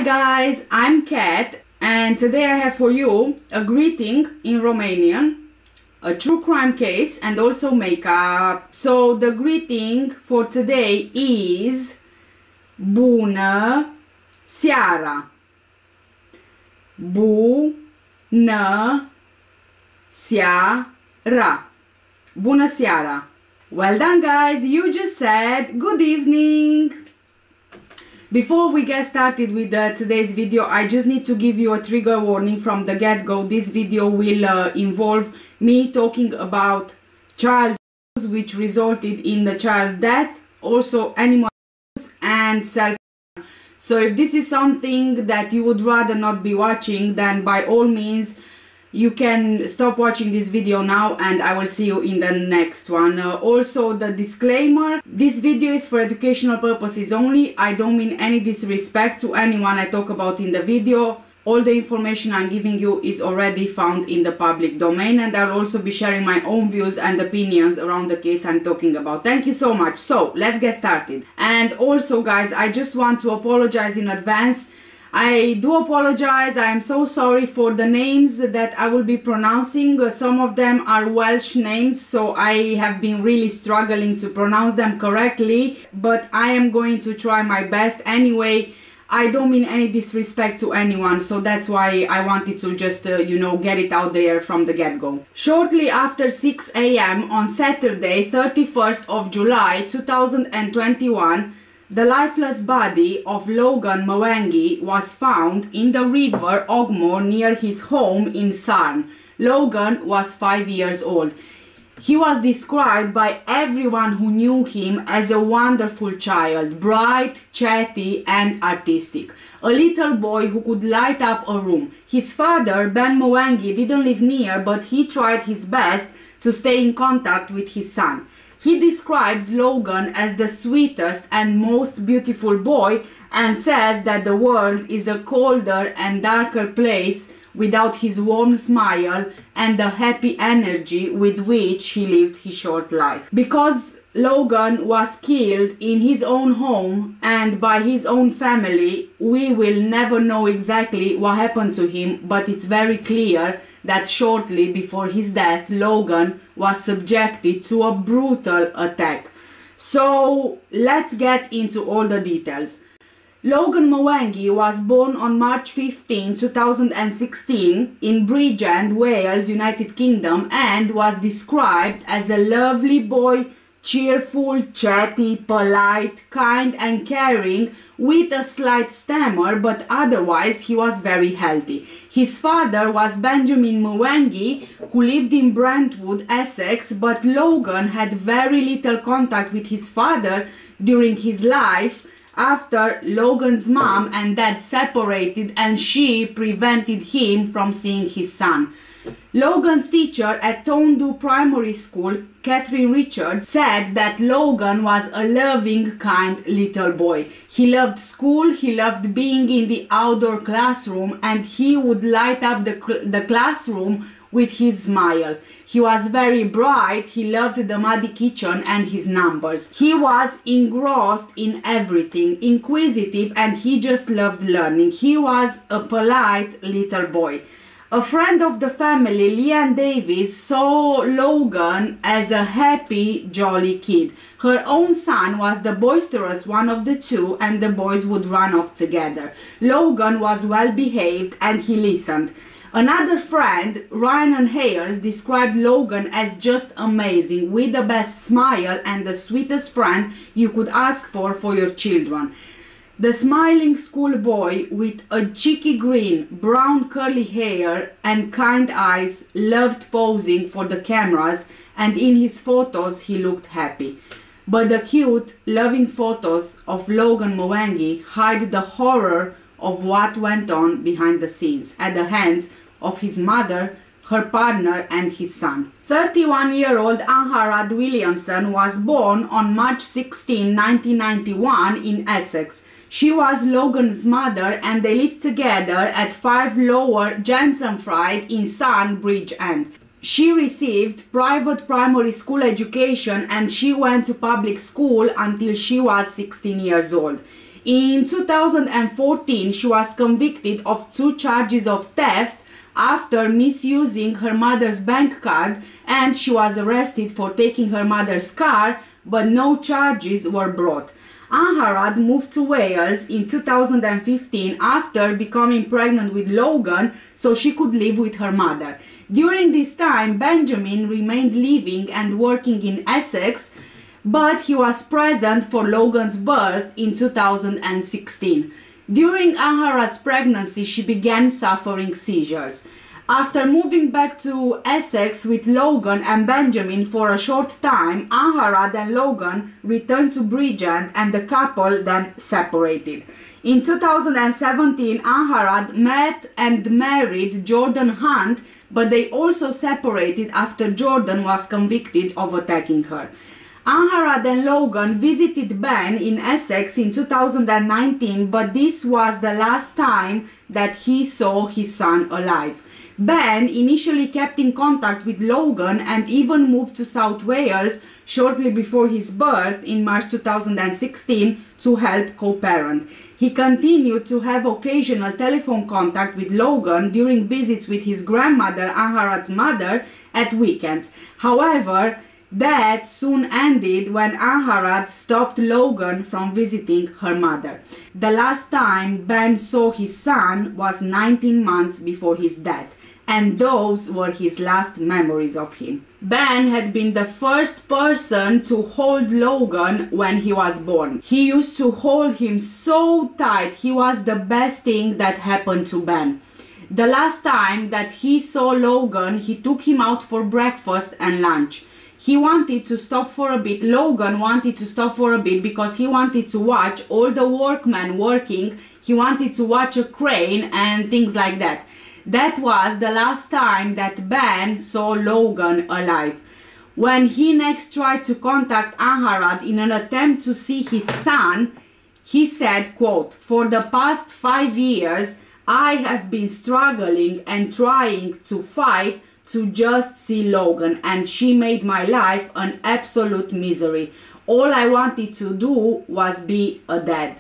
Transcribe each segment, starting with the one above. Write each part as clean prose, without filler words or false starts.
Hi guys, I'm Kat and today I have for you a greeting in Romanian, a true crime case and also makeup. So the greeting for today is Bună seara. Bună seara. Bună seara. Well done guys, you just said good evening. Before we get started with today's video, I just need to give you a trigger warning from the get-go. This video will involve me talking about child abuse which resulted in the child's death, also animal abuse and self-harm. So if this is something that you would rather not be watching, then by all means you can stop watching this video now and I will see you in the next one. Also the disclaimer, this video is for educational purposes only. I don't mean any disrespect to anyone I talk about in the video. All the information I'm giving you is already found in the public domain, and I'll also be sharing my own views and opinions around the case I'm talking about. Thank you so much. So let's get started. And also guys, I just want to apologize in advance. I do apologize. I am so sorry for the names that I will be pronouncing. Some of them are Welsh names, so I have been really struggling to pronounce them correctly, but I am going to try my best. Anyway, I don't mean any disrespect to anyone, so that's why I wanted to just, you know, get it out there from the get-go. Shortly after 6 AM on Saturday, 31st of July 2021, the lifeless body of Logan Mwangi was found in the River Ogmore near his home in Sarn. Logan was 5 years old. He was described by everyone who knew him as a wonderful child, bright, chatty and artistic. A little boy who could light up a room. His father, Ben Mwangi, didn't live near, but he tried his best to stay in contact with his son. He describes Logan as the sweetest and most beautiful boy and says that the world is a colder and darker place without his warm smile and the happy energy with which he lived his short life. Because Logan was killed in his own home and by his own family, we will never know exactly what happened to him, but it's very clear that shortly before his death, Logan was subjected to a brutal attack. So let's get into all the details. Logan Mwangi was born on March 15, 2016 in Bridgend, Wales, United Kingdom, and was described as a lovely boy, cheerful, chatty, polite, kind and caring, with a slight stammer, but otherwise he was very healthy. His father was Benjamin Mwangi, who lived in Brentwood, Essex, but Logan had very little contact with his father during his life after Logan's mom and dad separated and she prevented him from seeing his son. Logan's teacher at Tondu Primary School, Catherine Richards, said that Logan was a loving, kind little boy. He loved school, he loved being in the outdoor classroom, and he would light up the classroom with his smile. He was very bright, he loved the muddy kitchen and his numbers. He was engrossed in everything, inquisitive, and he just loved learning. He was a polite little boy. A friend of the family, Leanne Davis, saw Logan as a happy, jolly kid. Her own son was the boisterous one of the two and the boys would run off together. Logan was well behaved and he listened. Another friend, Ryan Hales, described Logan as just amazing, with the best smile and the sweetest friend you could ask for your children. The smiling schoolboy with a cheeky grin, brown curly hair and kind eyes loved posing for the cameras, and in his photos he looked happy. But the cute, loving photos of Logan Mwangi hide the horror of what went on behind the scenes at the hands of his mother, her partner and his son. 31-year-old Angharad Williamson was born on March 16, 1991 in Essex. She was Logan's mother and they lived together at 5 Lower Jensenfried in Sarn, Bridgend. She received private primary school education and she went to public school until she was 16 years old. In 2014, she was convicted of 2 charges of theft after misusing her mother's bank card, and she was arrested for taking her mother's car, but no charges were brought. Angharad moved to Wales in 2015 after becoming pregnant with Logan so she could live with her mother. During this time, Benjamin remained living and working in Essex, but he was present for Logan's birth in 2016. During Angharad's pregnancy, she began suffering seizures. After moving back to Essex with Logan and Benjamin for a short time, Angharad and Logan returned to Bridgend and the couple then separated. In 2017, Angharad met and married Jordan Hunt, but they also separated after Jordan was convicted of attacking her. Angharad and Logan visited Ben in Essex in 2019, but this was the last time that he saw his son alive. Ben initially kept in contact with Logan and even moved to South Wales shortly before his birth in March 2016 to help co-parent. He continued to have occasional telephone contact with Logan during visits with his grandmother, Angharad's mother, at weekends. However, that soon ended when Angharad stopped Logan from visiting her mother. The last time Ben saw his son was 19 months before his death, and those were his last memories of him. Ben had been the first person to hold Logan when he was born. He used to hold him so tight. He was the best thing that happened to Ben. The last time that he saw Logan, he took him out for breakfast and lunch. He wanted to stop for a bit. Logan wanted to stop for a bit because he wanted to watch all the workmen working. He wanted to watch a crane and things like that. That was the last time that Ben saw Logan alive. When he next tried to contact Angharad in an attempt to see his son, he said, quote, "For the past 5 years, I have been struggling and trying to fight to just see Logan, and she made my life an absolute misery. All I wanted to do was be a dad."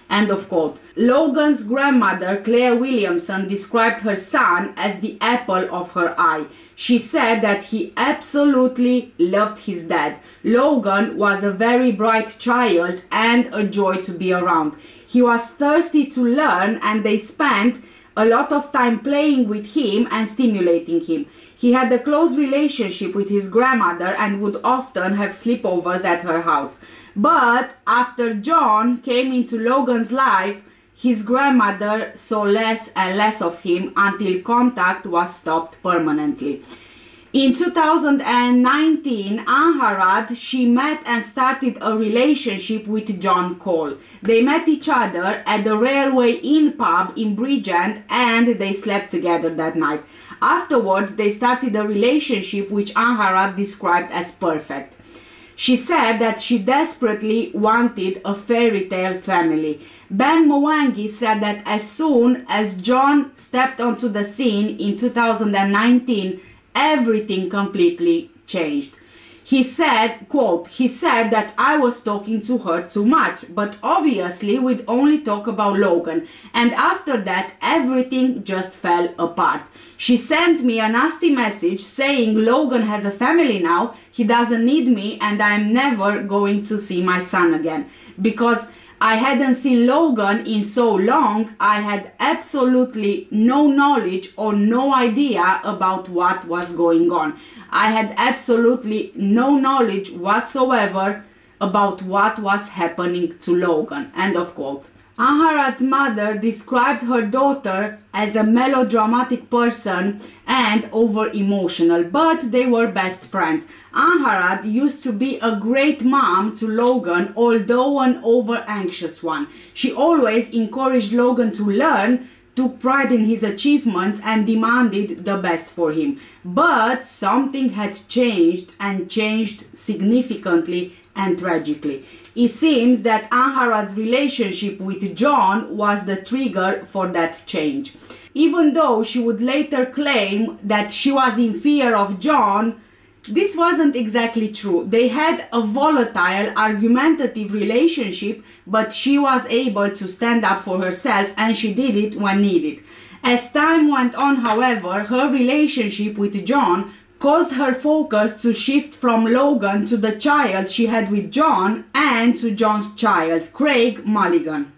End of quote. Logan's grandmother, Claire Williamson, described her son as the apple of her eye. She said that he absolutely loved his dad. Logan was a very bright child and a joy to be around. He was thirsty to learn, and they spent a lot of time playing with him and stimulating him. He had a close relationship with his grandmother and would often have sleepovers at her house. But after John came into Logan's life, his grandmother saw less and less of him until contact was stopped permanently. In 2019, Angharad, she met and started a relationship with John Cole. They met each other at the Railway Inn pub in Bridgend and they slept together that night. Afterwards, they started a relationship which Angharad described as perfect. She said that she desperately wanted a fairy tale family. Ben Mwangi said that as soon as John stepped onto the scene in 2019, everything completely changed. He said, quote, "He said that I was talking to her too much, but obviously we'd only talk about Logan. And after that, everything just fell apart. She sent me a nasty message saying Logan has a family now, he doesn't need me, and I'm never going to see my son again. Because I hadn't seen Logan in so long, I had absolutely no knowledge or no idea about what was going on. I had absolutely no knowledge whatsoever about what was happening to Logan." End of quote. Angharad's mother described her daughter as a melodramatic person and over-emotional, but they were best friends. Angharad used to be a great mom to Logan, although an over-anxious one. She always encouraged Logan to learn, took pride in his achievements and demanded the best for him. But something had changed, and changed significantly and tragically. It seems that Angharad's relationship with John was the trigger for that change. Even though she would later claim that she was in fear of John, This wasn't exactly true. They had a volatile, argumentative relationship, but she was able to stand up for herself, and she did it when needed. As time went on, however, her relationship with John caused her focus to shift from Logan to the child she had with John and to John's child, Craig Mulligan.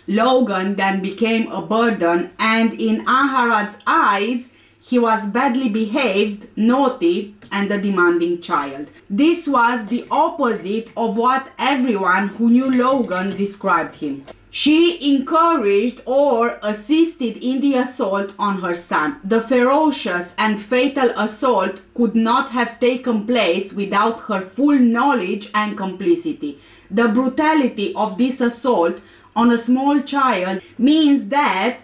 Logan then became a burden, and in Angharad's eyes, he was badly behaved, naughty, and a demanding child. This was the opposite of what everyone who knew Logan described him. She encouraged or assisted in the assault on her son. The ferocious and fatal assault could not have taken place without her full knowledge and complicity. The brutality of this assault on a small child means that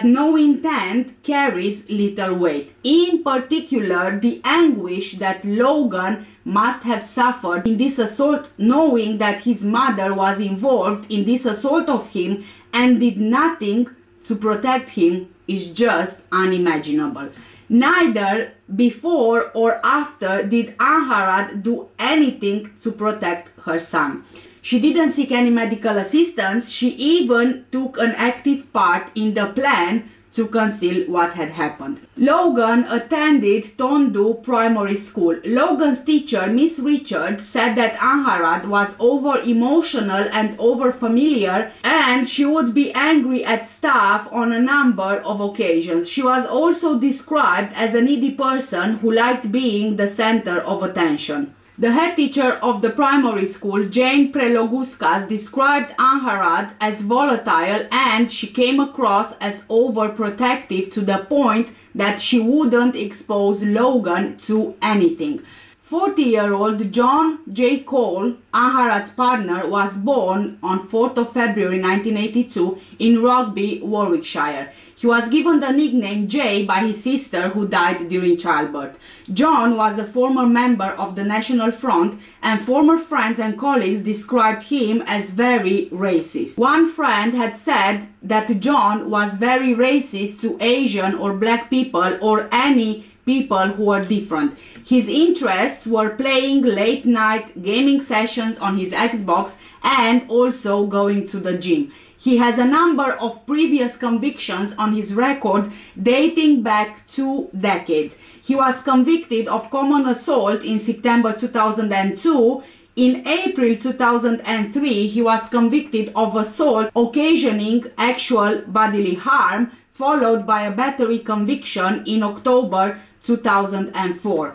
no intent carries little weight. In particular, the anguish that Logan must have suffered in this assault, knowing that his mother was involved in this assault of him and did nothing to protect him, is just unimaginable. Neither before or after did Angharad do anything to protect her son. She didn't seek any medical assistance. She even took an active part in the plan to conceal what had happened. Logan attended Tondu Primary School. Logan's teacher, Miss Richards, said that Angharad was over-emotional and over-familiar, and she would be angry at staff on a number of occasions. She was also described as a needy person who liked being the center of attention. The head teacher of the primary school, Jane Prelogouskas, described Angharad as volatile, and she came across as overprotective to the point that she wouldn't expose Logan to anything. 40-year-old John J. Cole, Angharad's partner, was born on 4th of February 1982 in Rugby, Warwickshire. He was given the nickname Jay by his sister, who died during childbirth. John was a former member of the National Front, and former friends and colleagues described him as very racist. One friend had said that John was very racist to Asian or black people or any people who were different. His interests were playing late-night gaming sessions on his Xbox and also going to the gym. He has a number of previous convictions on his record dating back 2 decades. He was convicted of common assault in September 2002. In April 2003, he was convicted of assault occasioning actual bodily harm, followed by a battery conviction in October 2004.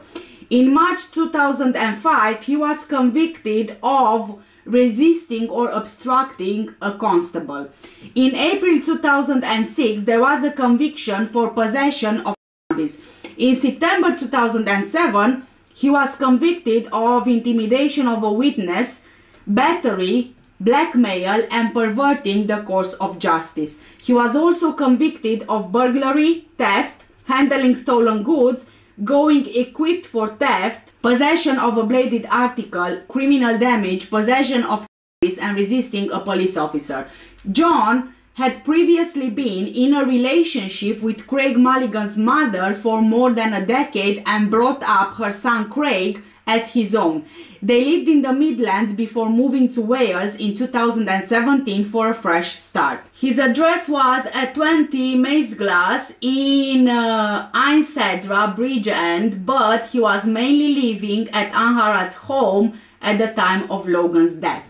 In March 2005, he was convicted of resisting or obstructing a constable. In April 2006, there was a conviction for possession of cannabis. In September 2007, he was convicted of intimidation of a witness, battery, blackmail, and perverting the course of justice. He was also convicted of burglary, theft, handling stolen goods, going equipped for theft, possession of a bladed article, criminal damage, possession of cannabis, and resisting a police officer. John had previously been in a relationship with Craig Mulligan's mother for more than a decade and brought up her son Craig as his own. They lived in the Midlands before moving to Wales in 2017 for a fresh start. His address was at 20 Maesglass in Ainsedra, Bridgend, but he was mainly living at Angharad's home at the time of Logan's death.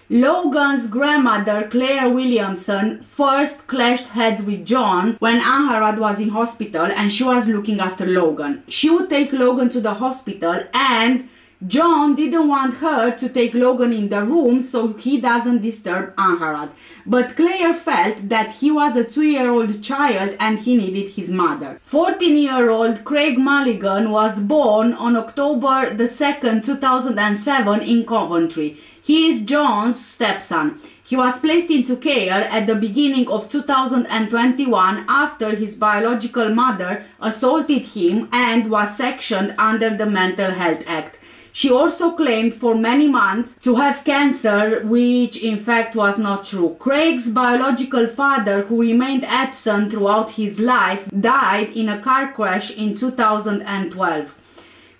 Logan's grandmother, Claire Williamson, first clashed heads with John when Angharad was in hospital and she was looking after Logan. She would take Logan to the hospital, and John didn't want her to take Logan in the room so he doesn't disturb Angharad. But Claire felt that he was a 2-year-old child and he needed his mother. 14-year-old Craig Mulligan was born on October the 2nd, 2007 in Coventry. He is John's stepson. He was placed into care at the beginning of 2021 after his biological mother assaulted him and was sectioned under the Mental Health Act. She also claimed for many months to have cancer, which in fact was not true. Craig's biological father, who remained absent throughout his life, died in a car crash in 2012.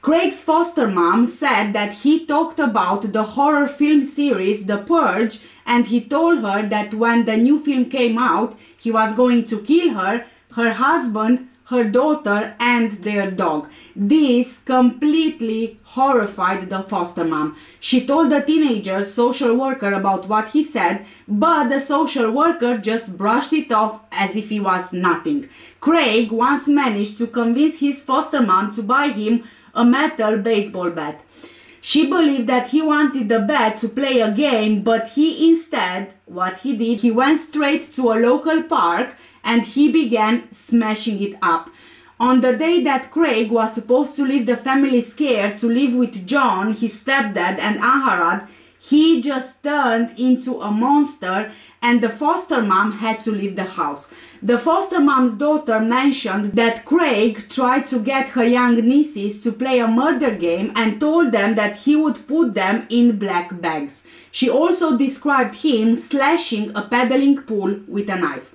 Craig's foster mom said that he talked about the horror film series The Purge, and he told her that when the new film came out, he was going to kill her, her husband, her daughter and their dog. This completely horrified the foster mom. She told the teenager's social worker about what he said, but the social worker just brushed it off as if it was nothing. Craig once managed to convince his foster mom to buy him a metal baseball bat. She believed that he wanted the bat to play a game, but he instead, what he did, he went straight to a local park and he began smashing it up. On the day that Craig was supposed to leave the family scared to live with John, his stepdad, and Angharad, he just turned into a monster and the foster mom had to leave the house. The foster mom's daughter mentioned that Craig tried to get her young nieces to play a murder game and told them that he would put them in black bags. She also described him slashing a paddling pool with a knife.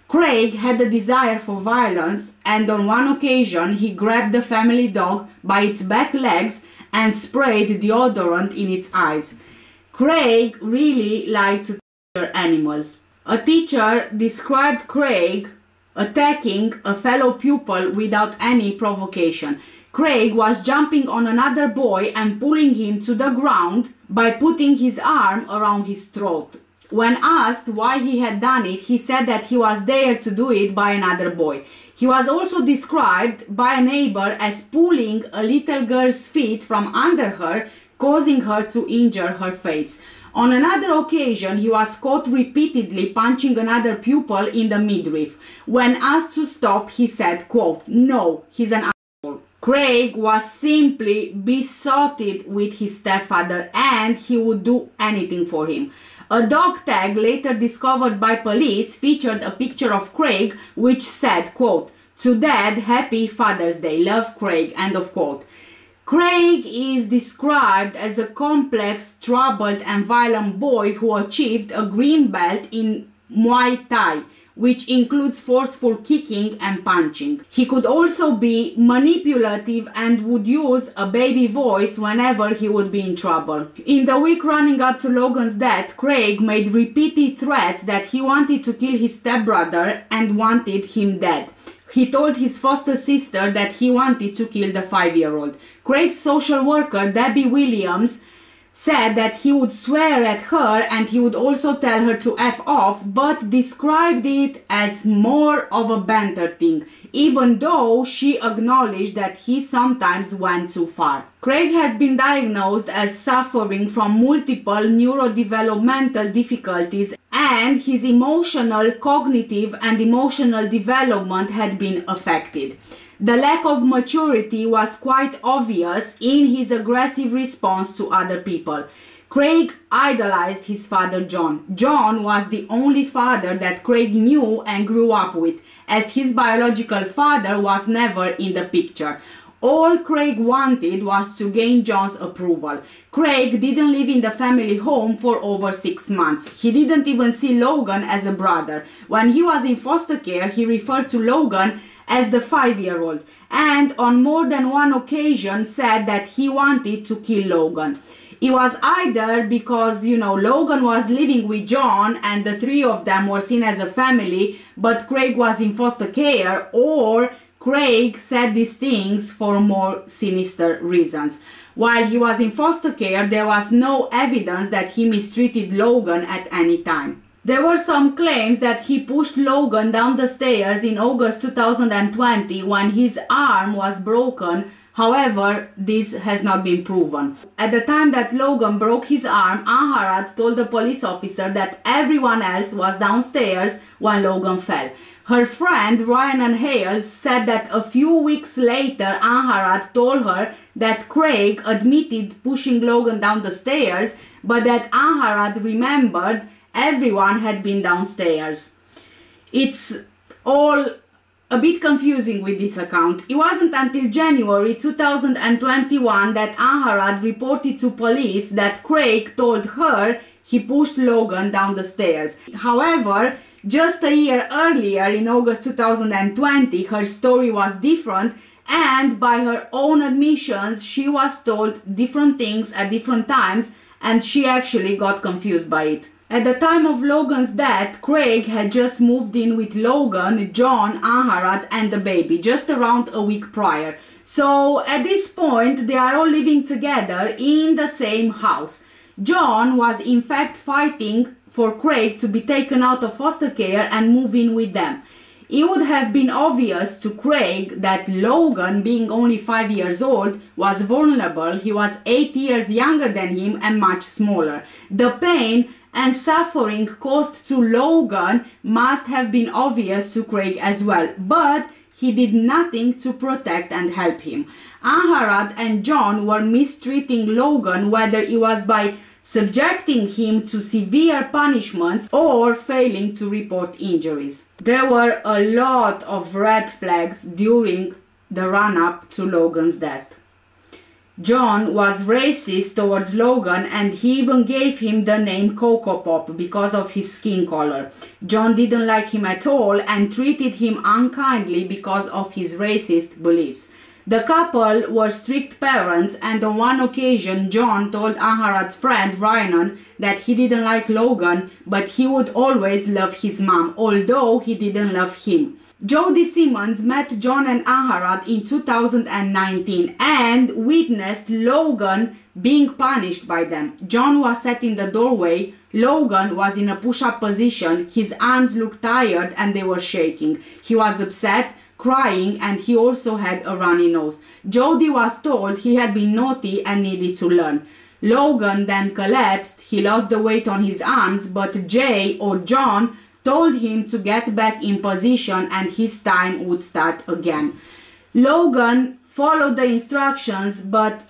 Craig had a desire for violence, and on one occasion he grabbed the family dog by its back legs and sprayed deodorant in its eyes. Craig really liked to torture animals. A teacher described Craig attacking a fellow pupil without any provocation. Craig was jumping on another boy and pulling him to the ground by putting his arm around his throat. When asked why he had done it, he said that he was dared to do it by another boy. He was also described by a neighbor as pulling a little girl's feet from under her, causing her to injure her face. On another occasion, he was caught repeatedly punching another pupil in the midriff. When asked to stop, he said, quote, "No, he's an asshole." Craig was simply besotted with his stepfather and he would do anything for him. A dog tag later discovered by police featured a picture of Craig which said, quote, "To Dad, happy Father's Day, love Craig," end of quote. Craig is described as a complex, troubled and violent boy who achieved a green belt in Muay Thai, which includes forceful kicking and punching. He could also be manipulative and would use a baby voice whenever he would be in trouble. In the week running up to Logan's death, Craig made repeated threats that he wanted to kill his stepbrother and wanted him dead. He told his foster sister that he wanted to kill the 5-year-old. Craig's social worker, Debbie Williamson, said that he would swear at her and he would also tell her to F off, but described it as more of a banter thing, even though she acknowledged that he sometimes went too far. Craig had been diagnosed as suffering from multiple neurodevelopmental difficulties and his emotional, cognitive and emotional development had been affected. The lack of maturity was quite obvious in his aggressive response to other people. Craig idolized his father John. John was the only father that Craig knew and grew up with, as his biological father was never in the picture. All Craig wanted was to gain John's approval. Craig didn't live in the family home for over 6 months. He didn't even see Logan as a brother. When he was in foster care, he referred to Logan as the 5-year-old, and on more than one occasion said that he wanted to kill Logan. It was either because, Logan was living with John and the three of them were seen as a family, but Craig was in foster care, or Craig said these things for more sinister reasons. While he was in foster care, there was no evidence that he mistreated Logan at any time. There were some claims that he pushed Logan down the stairs in August 2020 when his arm was broken. However, this has not been proven. At the time that Logan broke his arm, Angharad told the police officer that everyone else was downstairs when Logan fell. Her friend Ryan Hales said that a few weeks later Angharad told her that Craig admitted pushing Logan down the stairs, but that Angharad remembered everyone had been downstairs. It's all a bit confusing with this account. It wasn't until January 2021 that Angharad reported to police that Craig told her he pushed Logan down the stairs. However, just a year earlier, in August 2020, her story was different and by her own admissions, she was told different things at different times, and she actually got confused by it. At the time of Logan's death, Craig had just moved in with Logan, John, Angharad and the baby, just around a week prior. So at this point, they are all living together in the same house. John was in fact fighting for Craig to be taken out of foster care and move in with them. It would have been obvious to Craig that Logan, being only 5 years old, was vulnerable. He was 8 years younger than him and much smaller. The pain and suffering caused to Logan must have been obvious to Craig as well, but he did nothing to protect and help him. Angharad and John were mistreating Logan, whether it was by subjecting him to severe punishments or failing to report injuries. There were a lot of red flags during the run-up to Logan's death. John was racist towards Logan, and he even gave him the name Coco Pop because of his skin color. John didn't like him at all and treated him unkindly because of his racist beliefs. The couple were strict parents, and on one occasion John told Angharad's friend Ryan that he didn't like Logan, but he would always love his mom, although he didn't love him. Jody Simmons met John and Angharad in 2019 and witnessed Logan being punished by them. John was sat in the doorway. Logan was in a push-up position. His arms looked tired and they were shaking. He was upset, crying, and he also had a runny nose. Jody was told he had been naughty and needed to learn. Logan then collapsed. He lost the weight on his arms, but Jay or John told him to get back in position and his time would start again. Logan followed the instructions, but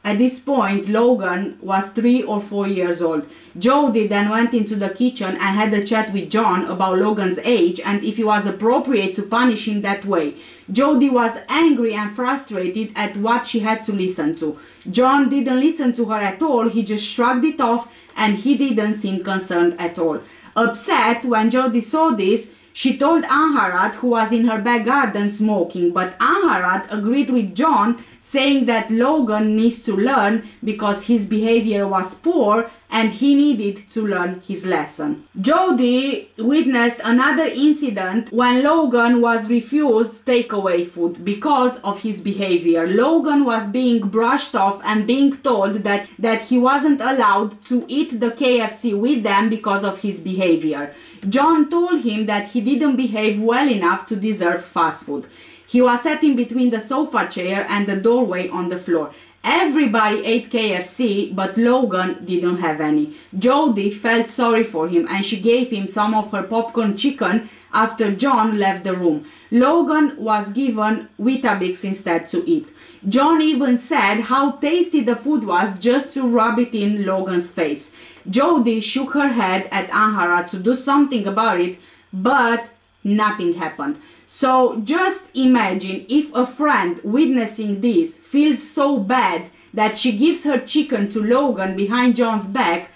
at this point Logan was 3 or 4 years old. Jody then went into the kitchen and had a chat with John about Logan's age and if it was appropriate to punish him that way. Jody was angry and frustrated at what she had to listen to. John didn't listen to her at all. He just shrugged it off and he didn't seem concerned at all. Upset when Jody saw this, she told Angharad, who was in her back garden smoking, but Angharad agreed with John, saying that Logan needs to learn because his behavior was poor and he needed to learn his lesson. Jody witnessed another incident when Logan was refused takeaway food because of his behavior. Logan was being brushed off and being told that he wasn't allowed to eat the KFC with them because of his behavior. John told him that he didn't behave well enough to deserve fast food. He was sat in between the sofa chair and the doorway on the floor. Everybody ate KFC, but Logan didn't have any. Jody felt sorry for him and she gave him some of her popcorn chicken after John left the room. Logan was given Weetabix instead to eat. John even said how tasty the food was just to rub it in Logan's face. Jody shook her head at Angharad to do something about it, but nothing happened. So just imagine if a friend witnessing this feels so bad that she gives her chicken to Logan behind John's back.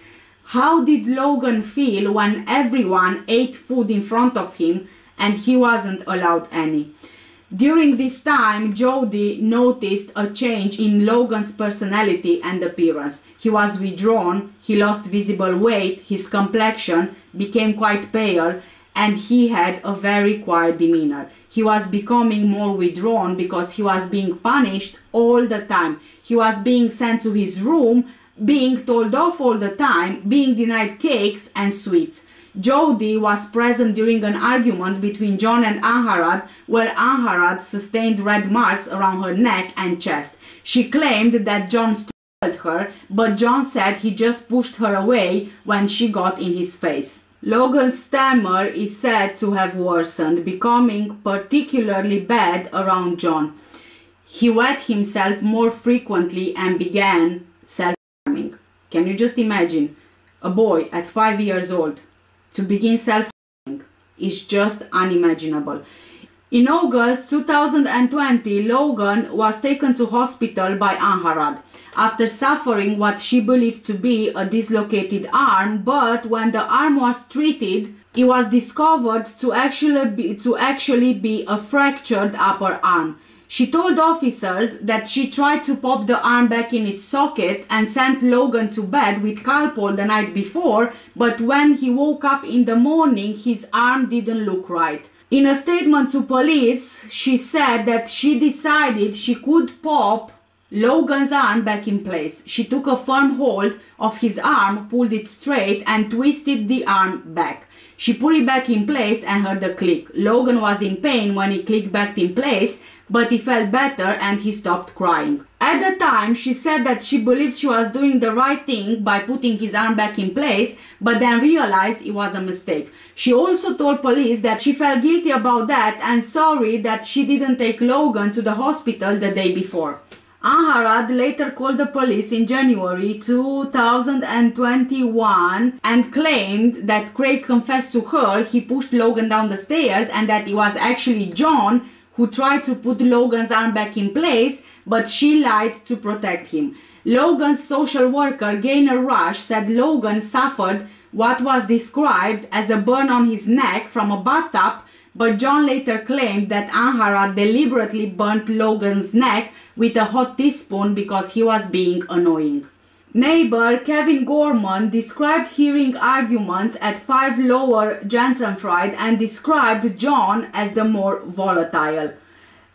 How did Logan feel when everyone ate food in front of him and he wasn't allowed any? During this time, Jody noticed a change in Logan's personality and appearance. He was withdrawn, he lost visible weight, his complexion became quite pale, and he had a very quiet demeanor. He was becoming more withdrawn because he was being punished all the time. He was being sent to his room, being told off all the time, being denied cakes and sweets. Jody was present during an argument between John and Angharad, where Angharad sustained red marks around her neck and chest. She claimed that John strangled her, but John said he just pushed her away when she got in his face. Logan's stammer is said to have worsened, becoming particularly bad around John. He wet himself more frequently and began self-harming. Can you just imagine? A boy at 5 years old to begin self-harming is just unimaginable. In August 2020, Logan was taken to hospital by Angharad after suffering what she believed to be a dislocated arm, but when the arm was treated, it was discovered to actually be a fractured upper arm. She told officers that she tried to pop the arm back in its socket and sent Logan to bed with Calpol the night before, but when he woke up in the morning, his arm didn't look right. In a statement to police, she said that she decided she could pop Logan's arm back in place. She took a firm hold of his arm, pulled it straight and twisted the arm back. She put it back in place and heard a click. Logan was in pain when it clicked back in place, but he felt better and he stopped crying. At the time, she said that she believed she was doing the right thing by putting his arm back in place, but then realized it was a mistake. She also told police that she felt guilty about that and sorry that she didn't take Logan to the hospital the day before. Angharad later called the police in January 2021 and claimed that Craig confessed to her he pushed Logan down the stairs and that it was actually John who tried to put Logan's arm back in place, but she lied to protect him. Logan's social worker, Gaynor Rush, said Logan suffered what was described as a burn on his neck from a bathtub, but John later claimed that Angharad deliberately burnt Logan's neck with a hot teaspoon because he was being annoying. Neighbor Kevin Gorman described hearing arguments at 5 Lower Jansenfried and described John as the more volatile.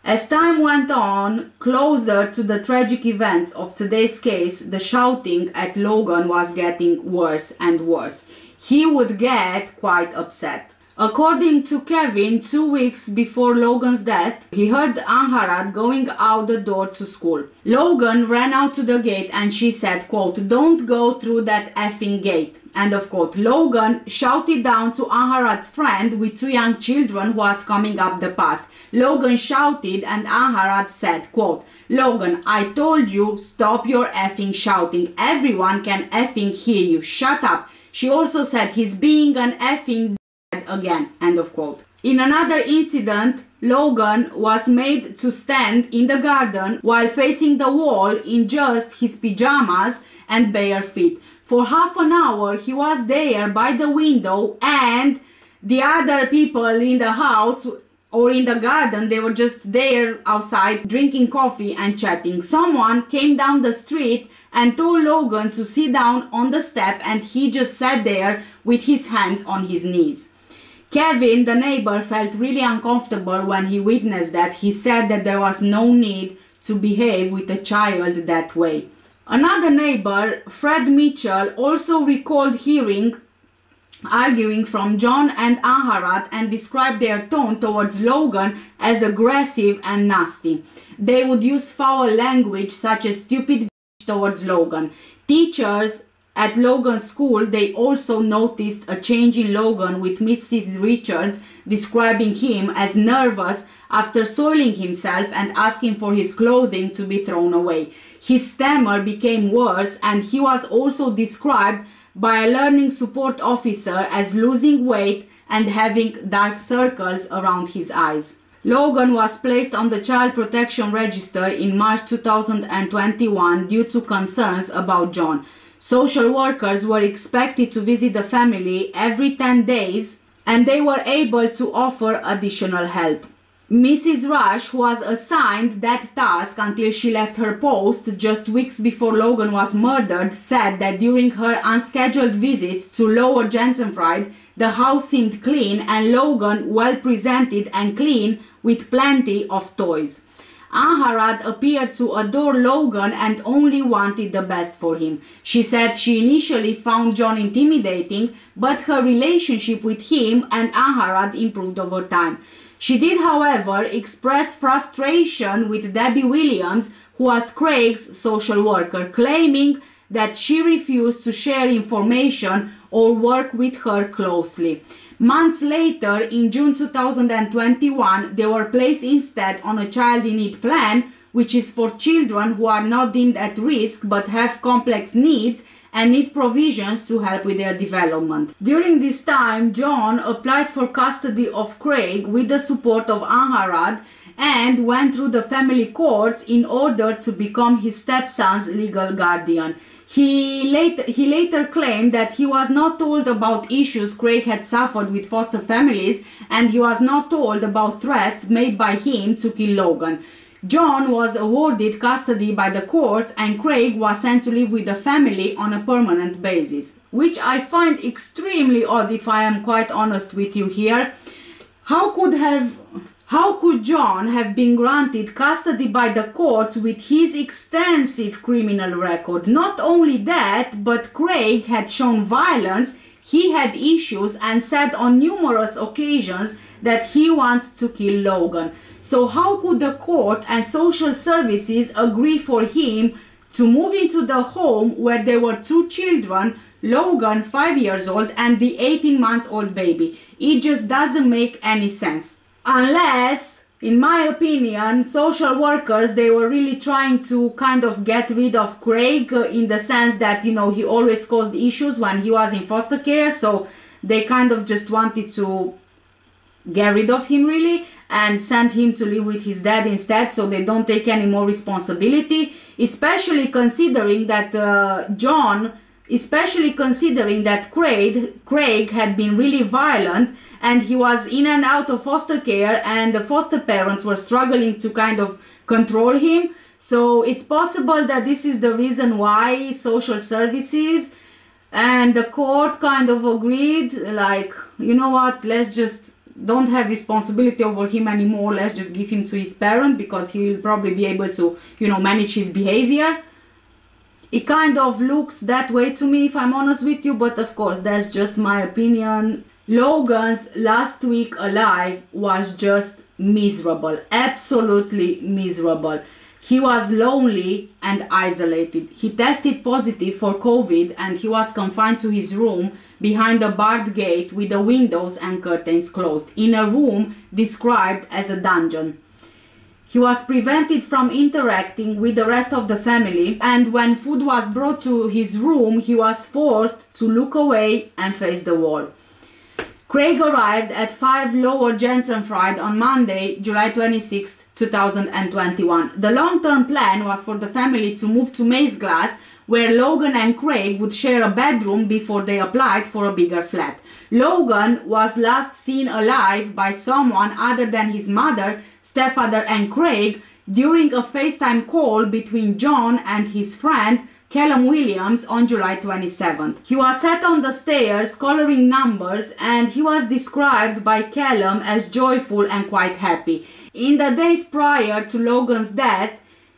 As time went on, closer to the tragic events of today's case, the shouting at Logan was getting worse and worse. He would get quite upset. According to Kevin, 2 weeks before Logan's death, he heard Angharad going out the door to school. Logan ran out to the gate and she said, quote, "Don't go through that effing gate," end of quote. Logan shouted down to Angharad's friend with 2 young children who was coming up the path. Logan shouted and Angharad said, quote, "Logan, I told you, stop your effing shouting. Everyone can effing hear you. Shut up." She also said, "He's being an effing again," end of quote. In another incident, Logan was made to stand in the garden while facing the wall in just his pajamas and bare feet. For half an hour he was there by the window and the other people in the house or in the garden, they were just there outside drinking coffee and chatting. Someone came down the street and told Logan to sit down on the step and he just sat there with his hands on his knees. Kevin, the neighbor, felt really uncomfortable when he witnessed that. He said that there was no need to behave with a child that way. Another neighbor, Fred Mitchell, also recalled hearing arguing from John and Angharad and described their tone towards Logan as aggressive and nasty. They would use foul language such as stupid bitch towards Logan. Teachers at Logan's school, they also noticed a change in Logan, with Mrs. Richards describing him as nervous after soiling himself and asking for his clothing to be thrown away. His stammer became worse and he was also described by a learning support officer as losing weight and having dark circles around his eyes. Logan was placed on the Child Protection Register in March 2021 due to concerns about John. Social workers were expected to visit the family every 10 days and they were able to offer additional help. Mrs. Rush, who was assigned that task until she left her post just weeks before Logan was murdered, said that during her unscheduled visits to Lower Jansenfried, the house seemed clean and Logan well presented and clean with plenty of toys. Angharad appeared to adore Logan and only wanted the best for him. She said she initially found John intimidating, but her relationship with him and Angharad improved over time. She did, however, express frustration with Debbie Williams, who was Craig's social worker, claiming that she refused to share information or work with her closely. Months later, in June 2021, they were placed instead on a child in need plan, which is for children who are not deemed at risk but have complex needs and need provisions to help with their development. During this time, John applied for custody of Craig with the support of Angharad and went through the family courts in order to become his stepson's legal guardian. He later claimed that he was not told about issues Craig had suffered with foster families and he was not told about threats made by him to kill Logan. John was awarded custody by the courts and Craig was sent to live with the family on a permanent basis, which I find extremely odd, if I am quite honest with you here. How could John have been granted custody by the courts with his extensive criminal record? Not only that, but Craig had shown violence, he had issues, and said on numerous occasions that he wants to kill Logan. So how could the court and social services agree for him to move into the home where there were two children, Logan 5 years old and the 18-month-old baby? It just doesn't make any sense. Unless, in my opinion, social workers, they were really trying to kind of get rid of Craig in the sense that, you know, he always caused issues when he was in foster care, so they kind of just wanted to get rid of him really and send him to live with his dad instead, so they don't take any more responsibility, especially considering that Craig had been really violent and he was in and out of foster care, and the foster parents were struggling to kind of control him. So it's possible that this is the reason why social services and the court kind of agreed, like, you know what, let's just don't have responsibility over him anymore, let's just give him to his parent because he'll probably be able to, you know, manage his behavior. It kind of looks that way to me, if I'm honest with you, but of course that's just my opinion. Logan's last week alive was just miserable, absolutely miserable. He was lonely and isolated. He tested positive for COVID and he was confined to his room behind a barred gate with the windows and curtains closed, in a room described as a dungeon. He was prevented from interacting with the rest of the family, and when food was brought to his room, he was forced to look away and face the wall. Craig arrived at 5 Lower Jensen Fried on Monday, July 26, 2021. The long-term plan was for the family to move to Maze Glass, where Logan and Craig would share a bedroom before they applied for a bigger flat. Logan was last seen alive by someone other than his mother, stepfather and Craig during a FaceTime call between John and his friend Callum Williams on July 27th. He was sat on the stairs coloring numbers and he was described by Callum as joyful and quite happy. In the days prior to Logan's death,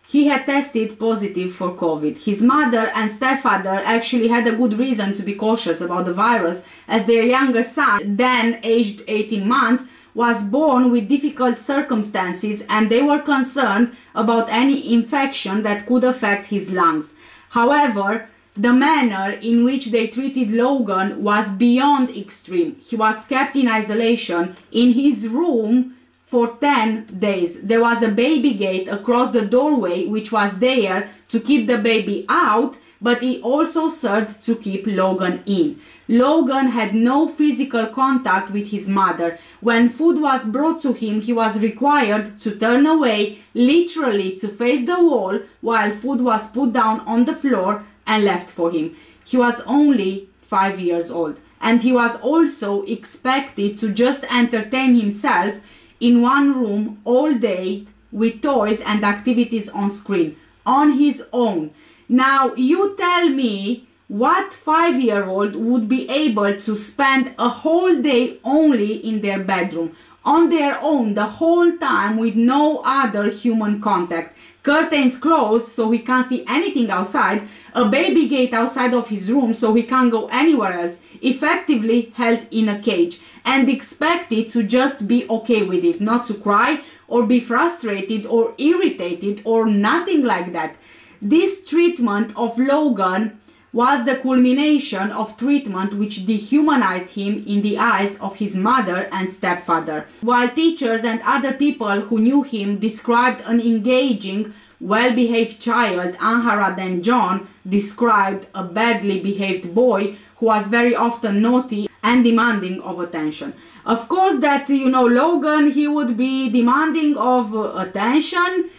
he had tested positive for COVID. His mother and stepfather actually had a good reason to be cautious about the virus, as their younger son, then aged 18 months, was born with difficult circumstances and they were concerned about any infection that could affect his lungs. However, the manner in which they treated Logan was beyond extreme. He was kept in isolation in his room for 10 days. There was a baby gate across the doorway which was there to keep the baby out, but it also served to keep Logan in. Logan had no physical contact with his mother. When food was brought to him, he was required to turn away, literally to face the wall, while food was put down on the floor and left for him. He was only 5 years old, and he was also expected to just entertain himself in one room all day with toys and activities on screen, on his own. Now, you tell me, what 5-year-old would be able to spend a whole day only in their bedroom, on their own, the whole time, with no other human contact? Curtains closed so he can't see anything outside, a baby gate outside of his room so he can't go anywhere else, effectively held in a cage, and expected to just be okay with it, not to cry or be frustrated or irritated or nothing like that. This treatment of Logan was the culmination of treatment which dehumanized him in the eyes of his mother and stepfather. While teachers and other people who knew him described an engaging, well-behaved child, Angharad and John described a badly behaved boy who was very often naughty and demanding of attention. Of course that, you know, Logan, he would be demanding of attention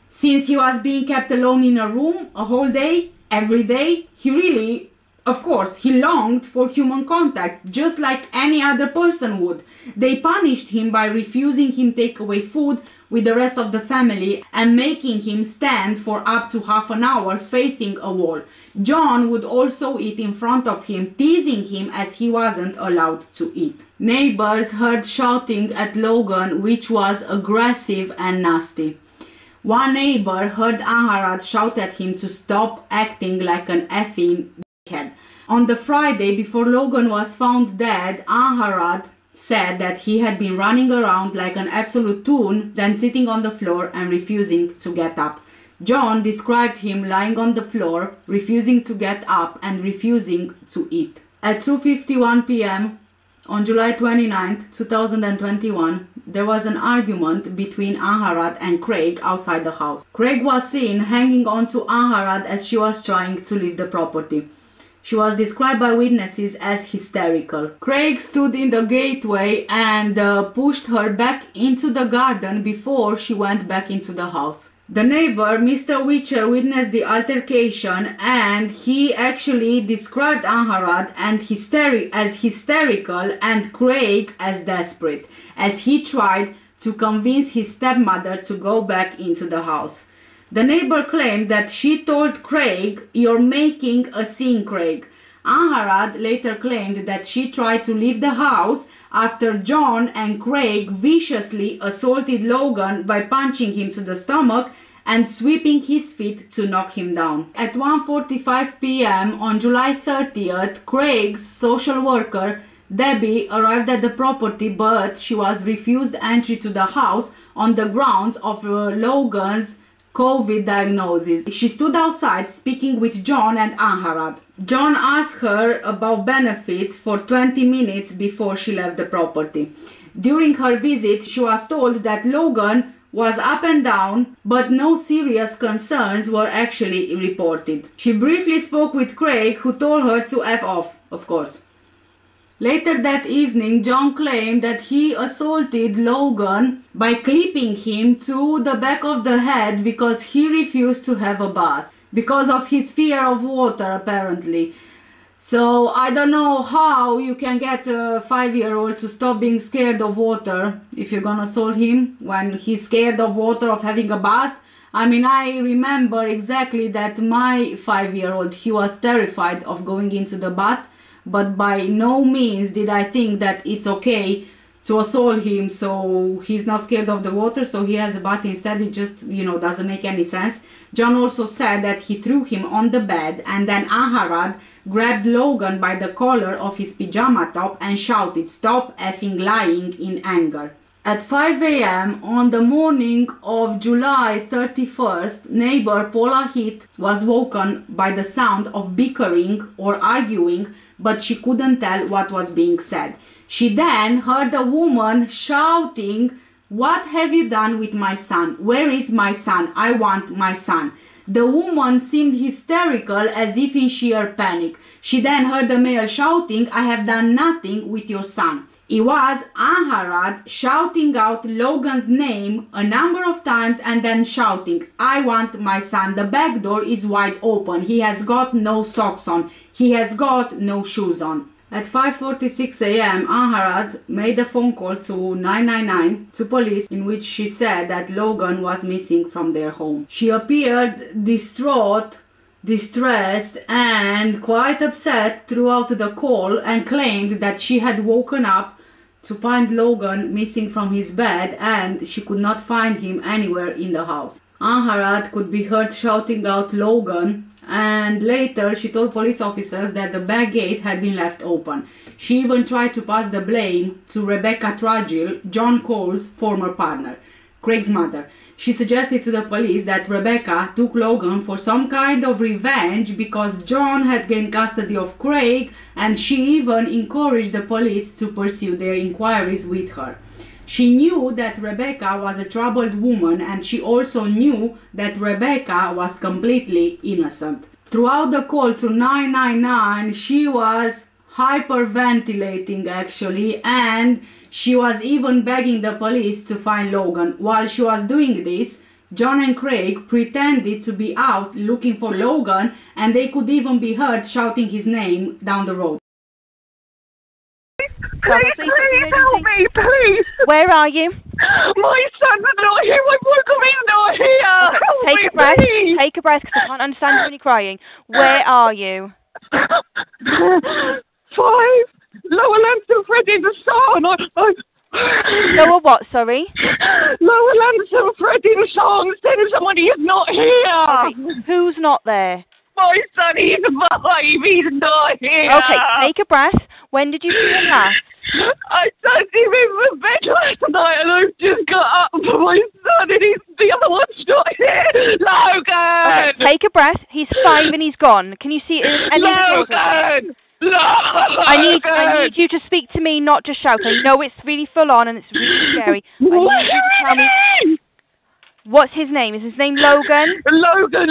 since he was being kept alone in a room a whole day, every day. He really Of course, he longed for human contact, just like any other person would. They punished him by refusing him takeaway food with the rest of the family and making him stand for up to half an hour facing a wall. John would also eat in front of him, teasing him as he wasn't allowed to eat. Neighbors heard shouting at Logan, which was aggressive and nasty. One neighbor heard Angharad shout at him to stop acting like an effing dickhead. On the Friday before Logan was found dead, Angharad said that he had been running around like an absolute toon, then sitting on the floor and refusing to get up. John described him lying on the floor, refusing to get up and refusing to eat. At 2:51 p.m. on July 29, 2021, there was an argument between Angharad and Craig outside the house. Craig was seen hanging on to Angharad as she was trying to leave the property. She was described by witnesses as hysterical. Craig stood in the gateway and pushed her back into the garden before she went back into the house. The neighbor, Mr. Witcher, witnessed the altercation and he actually described Angharad as hysterical and Craig as desperate, as he tried to convince his stepmother to go back into the house. The neighbor claimed that she told Craig, "You're making a scene, Craig." Angharad later claimed that she tried to leave the house after John and Craig viciously assaulted Logan by punching him to the stomach and sweeping his feet to knock him down. At 1:45 p.m. on July 30th, Craig's social worker, Debbie, arrived at the property, but she was refused entry to the house on the grounds of Logan's COVID diagnosis. She stood outside speaking with John and Angharad. John asked her about benefits for 20 minutes before she left the property. During her visit, she was told that Logan was up and down, but no serious concerns were actually reported. She briefly spoke with Craig, who told her to F off, of course. Later that evening, John claimed that he assaulted Logan by clipping him to the back of the head because he refused to have a bath, because of his fear of water, apparently. So I don't know how you can get a 5-year-old to stop being scared of water if you're gonna assault him when he's scared of water, of having a bath. I mean, I remember exactly that my 5-year-old, he was terrified of going into the bath, but by no means did I think that it's okay to assault him so he's not scared of the water, so he has a bath instead. It just, you know, doesn't make any sense. John also said that he threw him on the bed and then Angharad grabbed Logan by the collar of his pajama top and shouted, "Stop effing lying," in anger. At 5 a.m. on the morning of July 31st, neighbor Paula Heath was woken by the sound of bickering or arguing, but she couldn't tell what was being said. She then heard a woman shouting, "What have you done with my son? Where is my son? I want my son." The woman seemed hysterical, as if in sheer panic. She then heard the male shouting, "I have done nothing with your son." It was Angharad shouting out Logan's name a number of times and then shouting, "I want my son. The back door is wide open. He has got no socks on. He has got no shoes on." At 5:46 a.m., Angharad made a phone call to 999 to police in which she said that Logan was missing from their home. She appeared distraught, distressed and quite upset throughout the call and claimed that she had woken up to find Logan missing from his bed and she could not find him anywhere in the house. Angharad could be heard shouting out Logan, and later she told police officers that the back gate had been left open. She even tried to pass the blame to Rebecca Trudgill, John Cole's former partner, Craig's mother. She suggested to the police that Rebecca took Logan for some kind of revenge because John had gained custody of Craig, and she even encouraged the police to pursue their inquiries with her. She knew that Rebecca was a troubled woman, and she also knew that Rebecca was completely innocent. Throughout the call to 999, she was hyperventilating actually, and she was even begging the police to find Logan. While she was doing this, John and Craig pretended to be out looking for Logan, and they could even be heard shouting his name down the road. Please help me, please! Where are you? My son's not here, my boyfriend's not here! Okay, Help take me, a breath, please. take a breath, because I can't understand you when you're crying. Where are you? 5 Lower Lansdowne, Freddie the Sarn. Lower what, sorry? Lower Lansdowne, Freddie the Sarn. Said somebody is not here. Okay, who's not there? My son, he's alive. He's not here. Okay, take a breath. When did you see him last? I touched him in the bed last night and I've just got up for my son and the other one's not here. Logan! Okay, take a breath. He's 5 and he's gone. Can you see any Logan! Logan! I need you to speak to me, not just shout. I know it's really full on and it's really scary. I need you to tell me. What's his name? Is his name Logan? Logan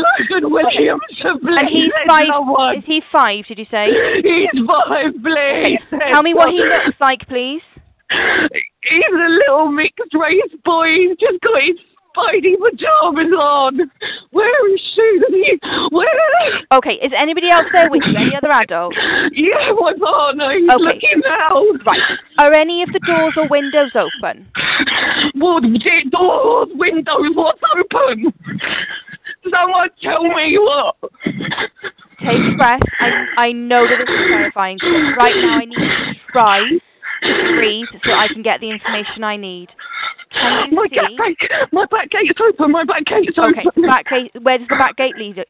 Williamson, please. And he's 5. Is he 5, did you say? He's 5, please. Okay. Tell me what he looks like, please. He's a little mixed race boy. He's just got his spidey pajamas on. Wearing shoes. Okay, is anybody else there with you? Any other adults? Yeah, my partner. He's looking now. Right. Are any of the doors or windows open? What? Doors, windows, what's open? Someone tell me what. Take a breath. I know that this is terrifying. Right now I need you to try to breathe so I can get the information I need. Can you see? My back gate's open. My back gate's open. Okay, back gate. Where does the back gate lead to?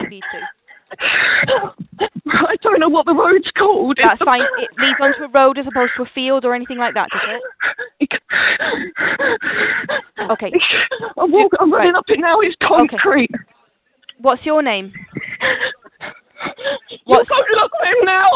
I don't know what the road's called. That's fine. It leads onto a road as opposed to a field or anything like that, does it? Okay. I'm running up it now. It's concrete. Okay. What's your name? You've got to look at him now.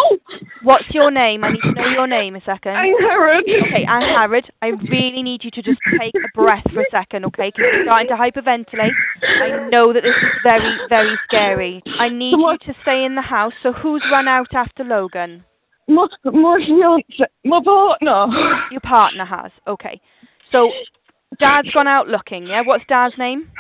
What's your name? I need to know your name a second. Angharad. Okay, Angharad, I really need you to just take a breath for a second, okay? Because you're starting to hyperventilate. I know that this is very, very scary. I need you to stay in the house. So who's run out after Logan? My fiance, my partner. Your partner has, okay. So Dad's gone out looking, yeah? What's Dad's name?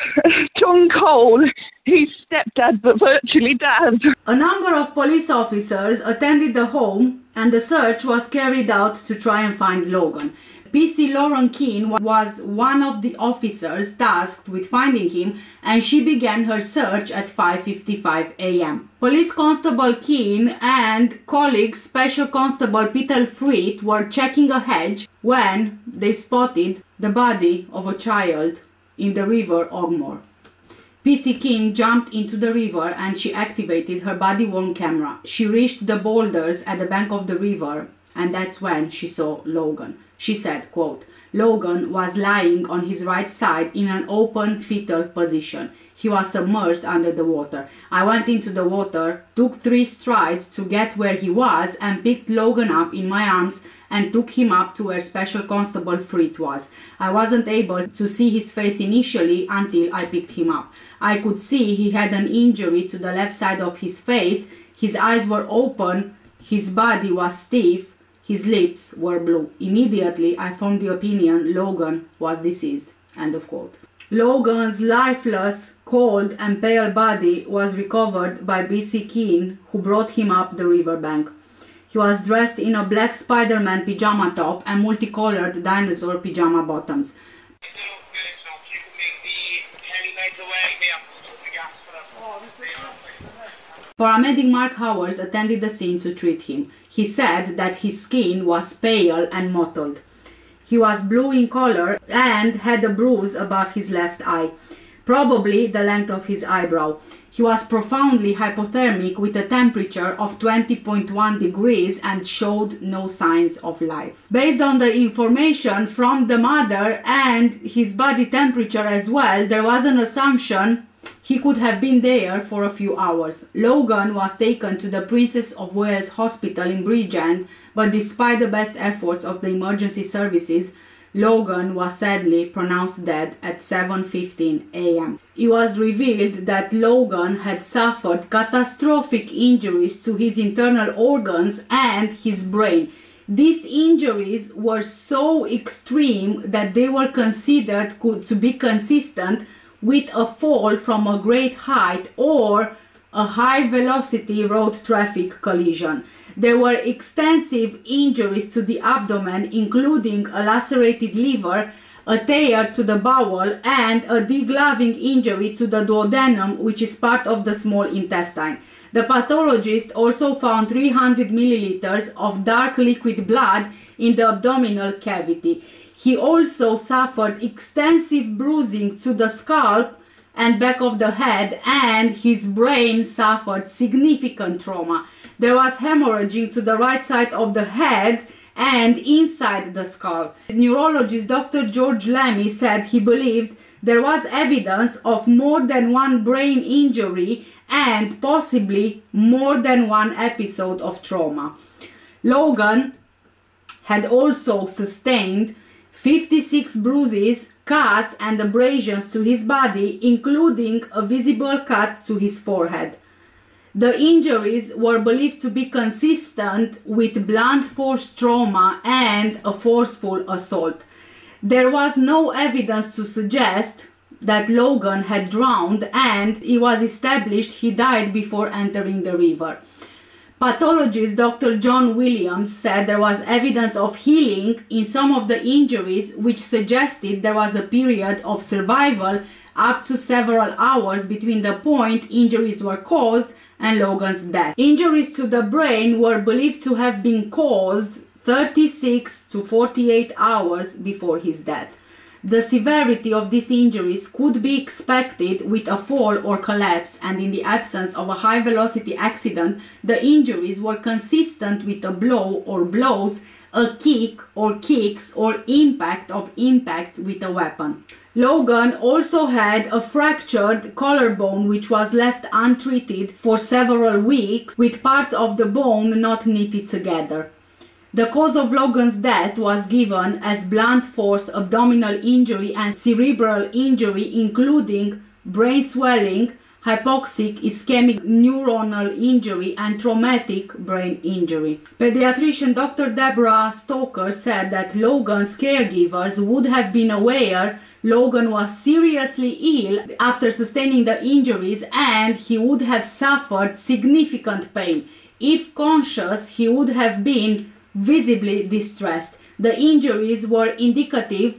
John Cole. He's stepdad, but virtually dad. A number of police officers attended the home and the search was carried out to try and find Logan. PC Lauren Keane was one of the officers tasked with finding him, and she began her search at 5:55 a.m. Police Constable Keane and colleague Special Constable Peter Freet were checking a hedge when they spotted the body of a child in the River Ogmore. PC Keane jumped into the river and she activated her body-worn camera. She reached the boulders at the bank of the river, and that's when she saw Logan. She said, quote, Logan was lying on his right side in an open fetal position. He was submerged under the water. I went into the water, took 3 strides to get where he was, and picked Logan up in my arms and took him up to where Special Constable Freet was. I wasn't able to see his face initially until I picked him up. I could see he had an injury to the left side of his face. His eyes were open, his body was stiff, his lips were blue. Immediately, I formed the opinion Logan was deceased. End of quote. Logan's lifeless, cold and pale body was recovered by BC Keane, who brought him up the riverbank. He was dressed in a black Spider-Man pyjama top and multicolored dinosaur pyjama bottoms. Paramedic Mark Howers attended the scene to treat him. He said that his skin was pale and mottled. He was blue in color and had a bruise above his left eye, probably the length of his eyebrow. He was profoundly hypothermic with a temperature of 20.1 degrees and showed no signs of life. Based on the information from the mother and his body temperature as well, there was an assumption he could have been there for a few hours. Logan was taken to the Princess of Wales Hospital in Bridgend, but despite the best efforts of the emergency services, Logan was sadly pronounced dead at 7:15 a.m. It was revealed that Logan had suffered catastrophic injuries to his internal organs and his brain. These injuries were so extreme that they were considered to be consistent with a fall from a great height or a high-velocity road traffic collision. There were extensive injuries to the abdomen, including a lacerated liver, a tear to the bowel, and a degloving injury to the duodenum, which is part of the small intestine. The pathologist also found 300 milliliters of dark liquid blood in the abdominal cavity. He also suffered extensive bruising to the scalp and back of the head, and his brain suffered significant trauma. There was hemorrhaging to the right side of the head and inside the skull. Neurologist Dr. George Lemmy said he believed there was evidence of more than one brain injury and possibly more than one episode of trauma. Logan had also sustained 56 bruises, cuts and abrasions to his body, including a visible cut to his forehead. The injuries were believed to be consistent with blunt force trauma and a forceful assault. There was no evidence to suggest that Logan had drowned, and it was established he died before entering the river. Pathologist Dr. John Williams said there was evidence of healing in some of the injuries, which suggested there was a period of survival up to several hours between the point injuries were caused and Logan's death. Injuries to the brain were believed to have been caused 36 to 48 hours before his death. The severity of these injuries could be expected with a fall or collapse, and in the absence of a high-velocity accident, the injuries were consistent with a blow or blows, a kick or kicks, or impact of impacts with a weapon. Logan also had a fractured collarbone which was left untreated for several weeks, with parts of the bone not knitted together. The cause of Logan's death was given as blunt force abdominal injury and cerebral injury, including brain swelling, hypoxic ischemic neuronal injury, and traumatic brain injury. Pediatrician Dr. Deborah Stoker said that Logan's caregivers would have been aware Logan was seriously ill after sustaining the injuries, and he would have suffered significant pain. If conscious, he would have been visibly distressed. The injuries were indicative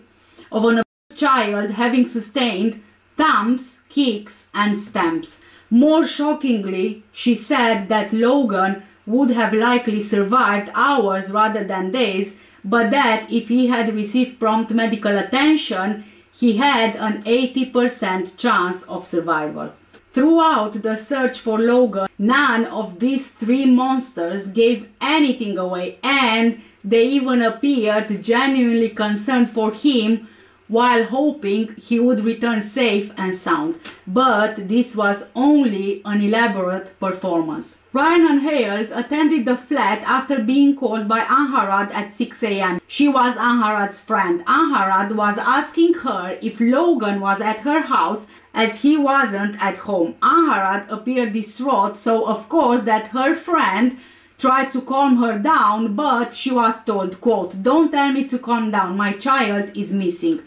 of an abused child having sustained thumps, kicks and stamps. More shockingly, she said that Logan would have likely survived hours rather than days, but that if he had received prompt medical attention, he had an 80% chance of survival. Throughout the search for Logan, none of these three monsters gave anything away, and they even appeared genuinely concerned for him while hoping he would return safe and sound. But this was only an elaborate performance. Ryan and Hales attended the flat after being called by Angharad at 6 a.m. She was Angharad's friend. Angharad was asking her if Logan was at her house, as he wasn't at home. Angharad appeared distraught, so of course that her friend tried to calm her down, but she was told, quote, "Don't tell me to calm down, my child is missing."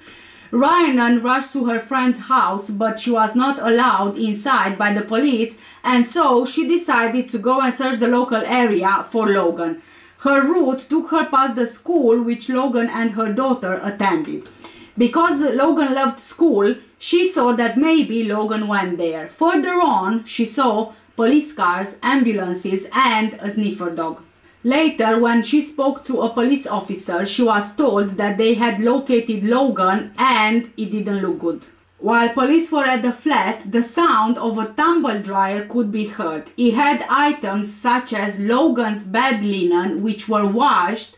Ryan rushed to her friend's house, but she was not allowed inside by the police, and so she decided to go and search the local area for Logan. Her route took her past the school which Logan and her daughter attended. Because Logan loved school, she thought that maybe Logan went there. Further on, she saw police cars, ambulances and a sniffer dog. Later, when she spoke to a police officer, she was told that they had located Logan and it didn't look good. While police were at the flat, the sound of a tumble dryer could be heard. It had items such as Logan's bed linen, which were washed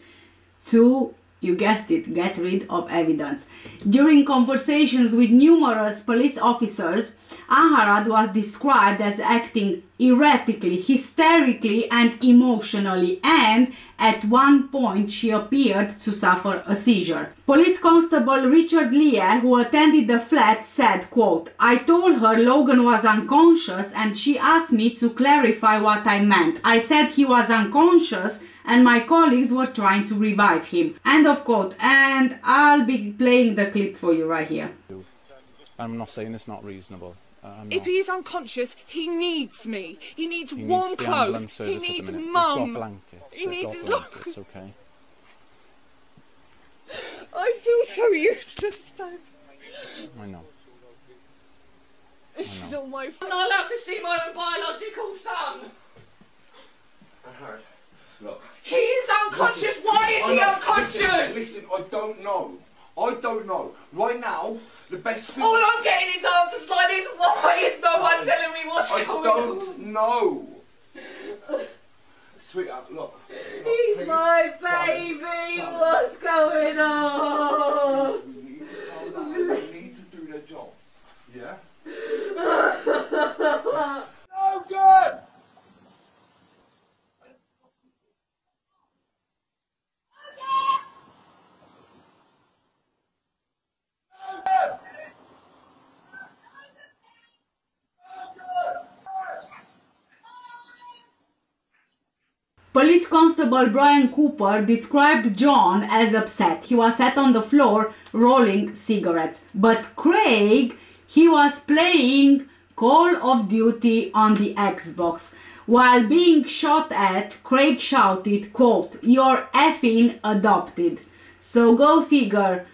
to, you guessed it, get rid of evidence. During conversations with numerous police officers, Angharad was described as acting erratically, hysterically and emotionally, and at one point she appeared to suffer a seizure. Police Constable Richard Lee, who attended the flat, said, quote, "I told her Logan was unconscious and she asked me to clarify what I meant. I said he was unconscious and my colleagues were trying to revive him." End of quote. And I'll be playing the clip for you right here. I'm not saying it's not reasonable. If he's unconscious, he needs me. He needs he warm needs the clothes. ambulance He service needs at the minute. mum. They've got blankets. He needs his blankets, okay. I feel so useless, Dad. I know. It's not my fault. I'm not allowed to see my own biological son. Angharad, look. He's unconscious. Why is he unconscious? Listen, I don't know. I don't know. Right now, the best thing... All I'm getting is answers like this. Why is no one telling me what's going on? I don't know. Sweetheart, look. He's please, my baby. What's going on? You need to calm down. They need to do their job. Yeah? Logan! Police Constable Brian Cooper described John as upset. He was sat on the floor rolling cigarettes. But Craig, he was playing Call of Duty on the Xbox. While being shot at, Craig shouted, quote, "You're effing adopted." So go figure.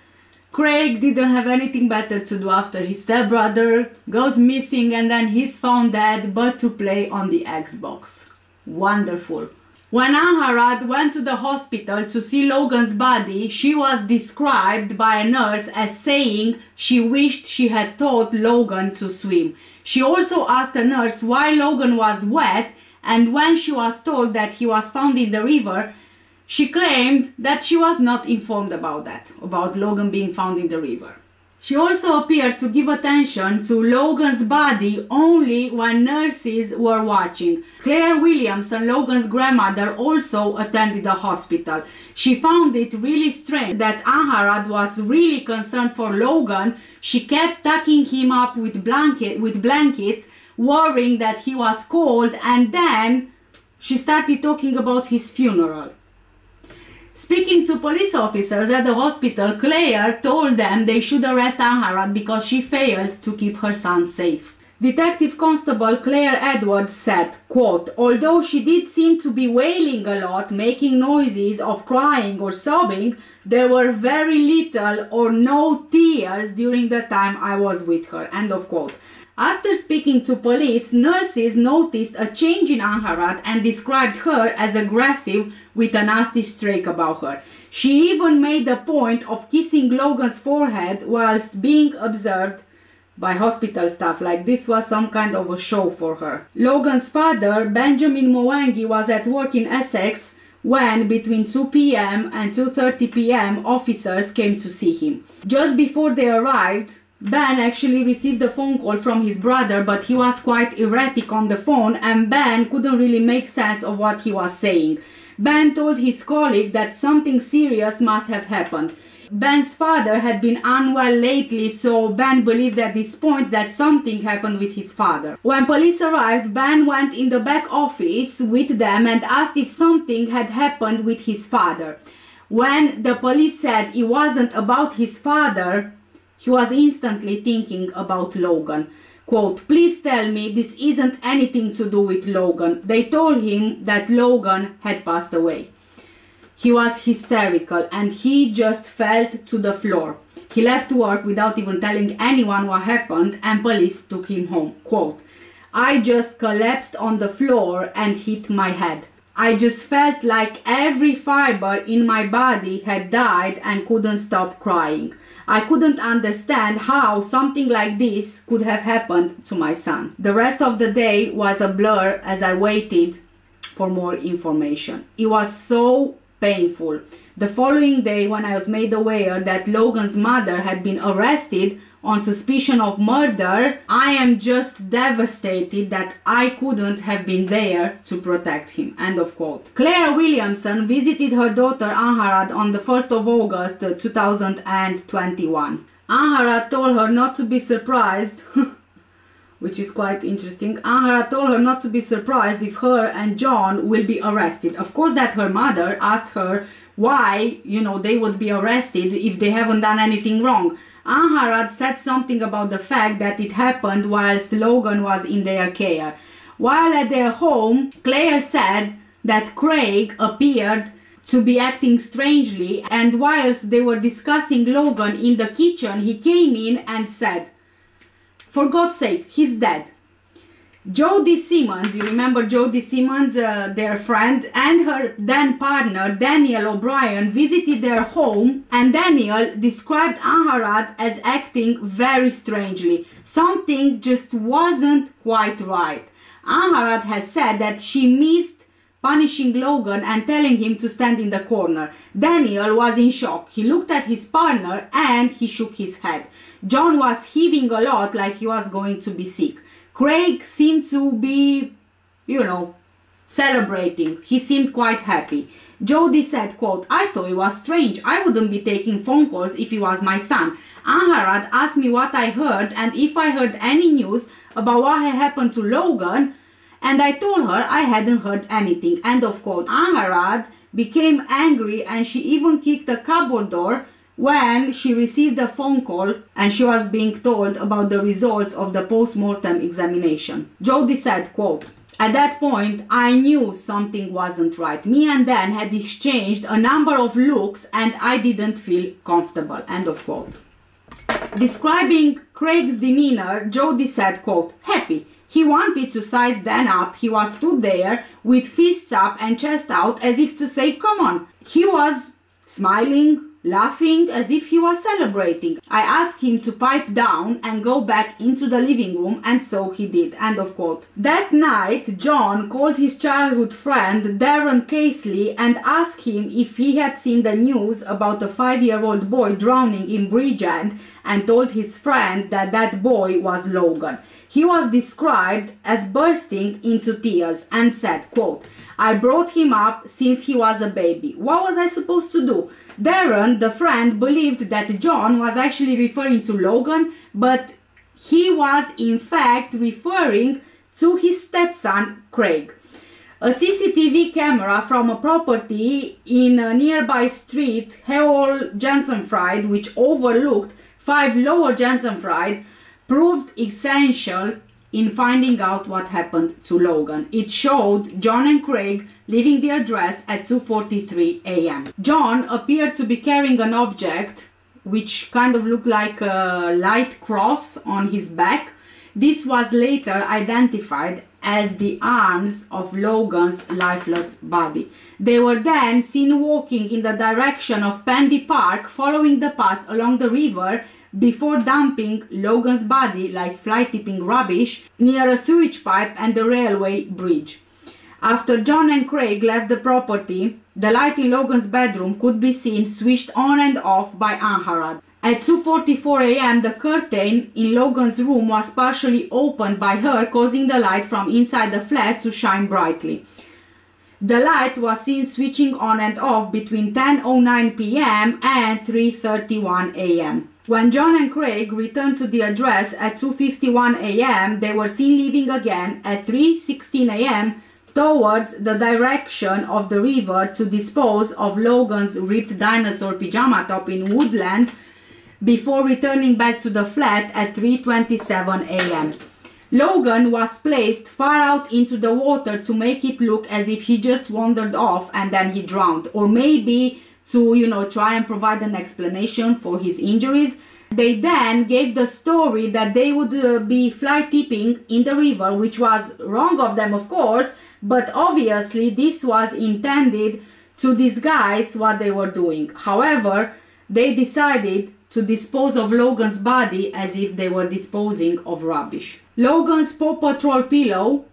Craig didn't have anything better to do after his stepbrother goes missing and then he's found dead, but to play on the Xbox. Wonderful. When Angharad went to the hospital to see Logan's body, she was described by a nurse as saying she wished she had taught Logan to swim. She also asked a nurse why Logan was wet, and when she was told that he was found in the river, she claimed that she was not informed about that, about Logan being found in the river. She also appeared to give attention to Logan's body only when nurses were watching. Claire Williamson, Logan's grandmother, also attended the hospital. She found it really strange that Angharad was really concerned for Logan. She kept tucking him up with blankets, worrying that he was cold, and then she started talking about his funeral. Speaking to police officers at the hospital, Claire told them they should arrest Angharad because she failed to keep her son safe. Detective Constable Claire Edwards said, quote, "Although she did seem to be wailing a lot, making noises of crying or sobbing, there were very little or no tears during the time I was with her." End of quote. After speaking to police, nurses noticed a change in Angharad and described her as aggressive with a nasty streak about her. She even made a point of kissing Logan's forehead whilst being observed by hospital staff, like this was some kind of a show for her. Logan's father, Benjamin Mwangi, was at work in Essex when between 2 p.m. and 2:30 p.m. officers came to see him. Just before they arrived, Ben actually received a phone call from his brother, but he was quite erratic on the phone and Ben couldn't really make sense of what he was saying. Ben told his colleague that something serious must have happened. Ben's father had been unwell lately, so Ben believed at this point that something happened with his father. When police arrived, Ben went in the back office with them and asked if something had happened with his father. When the police said it wasn't about his father, he was instantly thinking about Logan. Quote, "Please tell me this isn't anything to do with Logan." They told him that Logan had passed away. He was hysterical and he just fell to the floor. He left work without even telling anyone what happened and police took him home. Quote, "I just collapsed on the floor and hit my head. I just felt like every fiber in my body had died and couldn't stop crying. I couldn't understand how something like this could have happened to my son." The rest of the day was a blur as I waited for more information. It was so painful. The following day, when I was made aware that Logan's mother had been arrested on suspicion of murder, I am just devastated that I couldn't have been there to protect him. End of quote. Claire Williamson visited her daughter Angharad on the 1st of August 2021. Angharad told her not to be surprised, which is quite interesting. Angharad told her not to be surprised if her and John will be arrested. Of course that her mother asked her why, they would be arrested if they haven't done anything wrong. Angharad said something about the fact that it happened whilst Logan was in their care. While at their home, Claire said that Craig appeared to be acting strangely, and whilst they were discussing Logan in the kitchen, he came in and said, "For God's sake, he's dead." Jodie Simmons, you remember Jodie Simmons, their friend, and her then partner Daniel O'Brien visited their home, and Daniel described Angharad as acting very strangely. Something just wasn't quite right. Angharad had said that she missed punishing Logan and telling him to stand in the corner. Daniel was in shock. He looked at his partner and he shook his head. John was heaving a lot like he was going to be sick. Craig seemed to be, celebrating. He seemed quite happy. Jodie said, quote, "I thought it was strange. I wouldn't be taking phone calls if he was my son. Angharad asked me what I heard and if I heard any news about what had happened to Logan, and I told her I hadn't heard anything." End of quote. Angharad became angry and she even kicked the cupboard door when she received a phone call and she was being told about the results of the post-mortem examination. Jodie said, quote, "At that point, I knew something wasn't right. Me and Dan had exchanged a number of looks and I didn't feel comfortable." End of quote. Describing Craig's demeanor, Jodie said, quote, "Happy. He wanted to size Dan up. He was stood there with fists up and chest out as if to say, 'Come on.' He was smiling, laughing as if he was celebrating. I asked him to pipe down and go back into the living room, and so he did." End of quote. That night, John called his childhood friend Darren Casely and asked him if he had seen the news about a 5-year-old boy drowning in Bridgend, and told his friend that that boy was Logan. He was described as bursting into tears and said, quote, "I brought him up since he was a baby. What was I supposed to do?" Darren, the friend, believed that John was actually referring to Logan, but he was in fact referring to his stepson, Craig. A CCTV camera from a property in a nearby street, Hewell Jensenfried, which overlooked 5 Lower Jensenfried, proved essential in finding out what happened to Logan. It showed John and Craig leaving the address at 2:43 a.m. John appeared to be carrying an object which kind of looked like a light cross on his back. This was later identified as the arms of Logan's lifeless body. They were then seen walking in the direction of Pendy Park, following the path along the river before dumping Logan's body like fly tipping rubbish near a sewage pipe and the railway bridge. After John and Craig left the property, the light in Logan's bedroom could be seen switched on and off by Angharad. At 2:44 a.m. the curtain in Logan's room was partially opened by her, causing the light from inside the flat to shine brightly. The light was seen switching on and off between 10:09 p.m. and 3:31 a.m. When John and Craig returned to the address at 2:51 a.m., they were seen leaving again at 3:16 a.m. towards the direction of the river to dispose of Logan's ripped dinosaur pyjama top in Woodland, before returning back to the flat at 3:27 a.m. Logan was placed far out into the water to make it look as if he just wandered off and then he drowned, or maybe to, try and provide an explanation for his injuries. They then gave the story that they would be fly tipping in the river, which was wrong of them, of course, but obviously this was intended to disguise what they were doing. However, they decided to dispose of Logan's body as if they were disposing of rubbish. Logan's Paw Patrol pillow,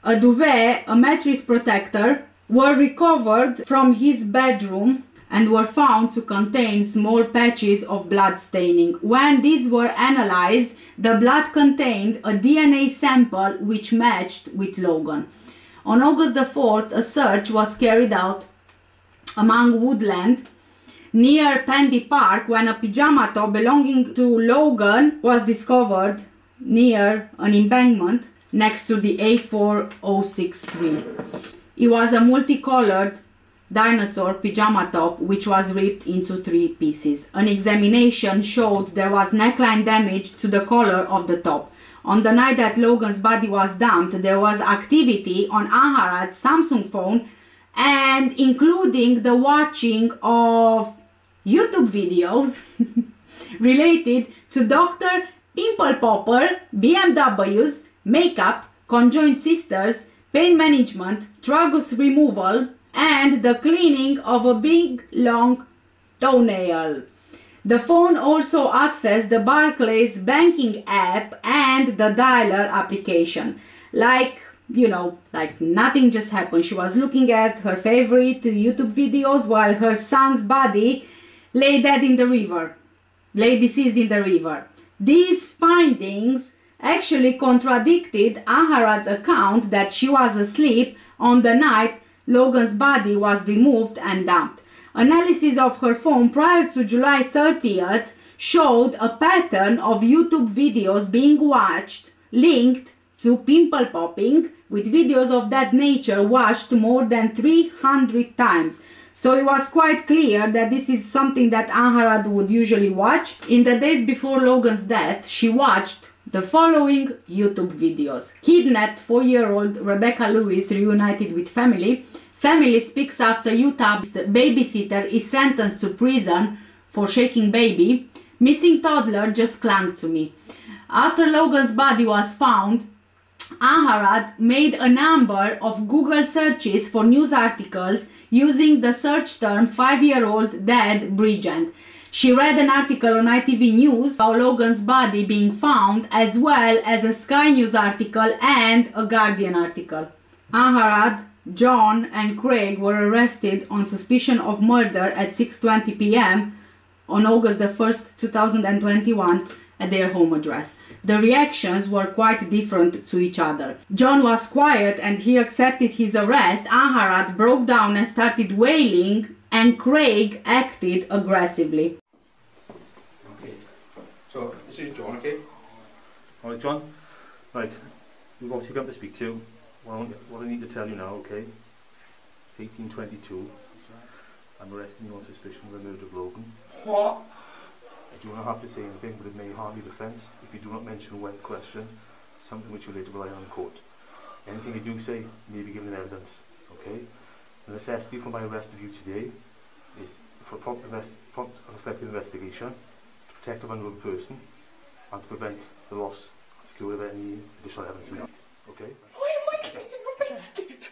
a duvet, a mattress protector were recovered from his bedroom and were found to contain small patches of blood staining. When these were analyzed, the blood contained a DNA sample which matched with Logan. On August the 4th, a search was carried out among woodland near Pendy Park when a pyjama top belonging to Logan was discovered near an embankment next to the A4063. It was a multicolored dinosaur pyjama top which was ripped into 3 pieces. An examination showed there was neckline damage to the collar of the top. On the night that Logan's body was dumped, there was activity on Angharad's Samsung phone, and including the watching of YouTube videos related to Dr. Pimple Popper, BMWs, makeup, conjoined sisters, pain management, tragus removal, and the cleaning of a big long toenail. The phone also accessed the Barclays banking app and the dialer application. Like, you know, like nothing just happened. She was looking at her favorite YouTube videos while her son's body lay dead in the river, lay deceased in the river. These findings actually contradicted Angharad's account that she was asleep on the night Logan's body was removed and dumped. Analysis of her phone prior to July 30th showed a pattern of YouTube videos being watched linked to pimple popping, with videos of that nature watched more than 300 times. So it was quite clear that this is something that Angharad would usually watch. In the days before Logan's death, she watched the following YouTube videos. Kidnapped 4-year-old Rebecca Lewis reunited with family. Family speaks after Utah babysitter is sentenced to prison for shaking baby. Missing toddler just clung to me. After Logan's body was found, Angharad made a number of Google searches for news articles using the search term 5-year-old dead Bridget. She read an article on ITV News about Logan's body being found, as well as a Sky News article and a Guardian article. Angharad, John and Craig were arrested on suspicion of murder at 6:20 p.m. on August the 1st, 2021 at their home address. The reactions were quite different to each other. John was quiet and he accepted his arrest. Angharad broke down and started wailing, and Craig acted aggressively. Okay, so this is John, okay? Alright, John. Right, we've obviously come to speak to you. What I need to tell you now, okay? 1822. I'm arresting you on suspicion of the murder of Logan. What? I do not have to say anything, but it may harm your defence if you do not mention one question, something which you later rely on in court. Anything you do say may be given evidence, okay? The necessity for my arrest of you today is for prompt and effective investigation, to protect a vulnerable person, and to prevent the loss and secure of any additional evidence we need, okay? Why am I getting arrested?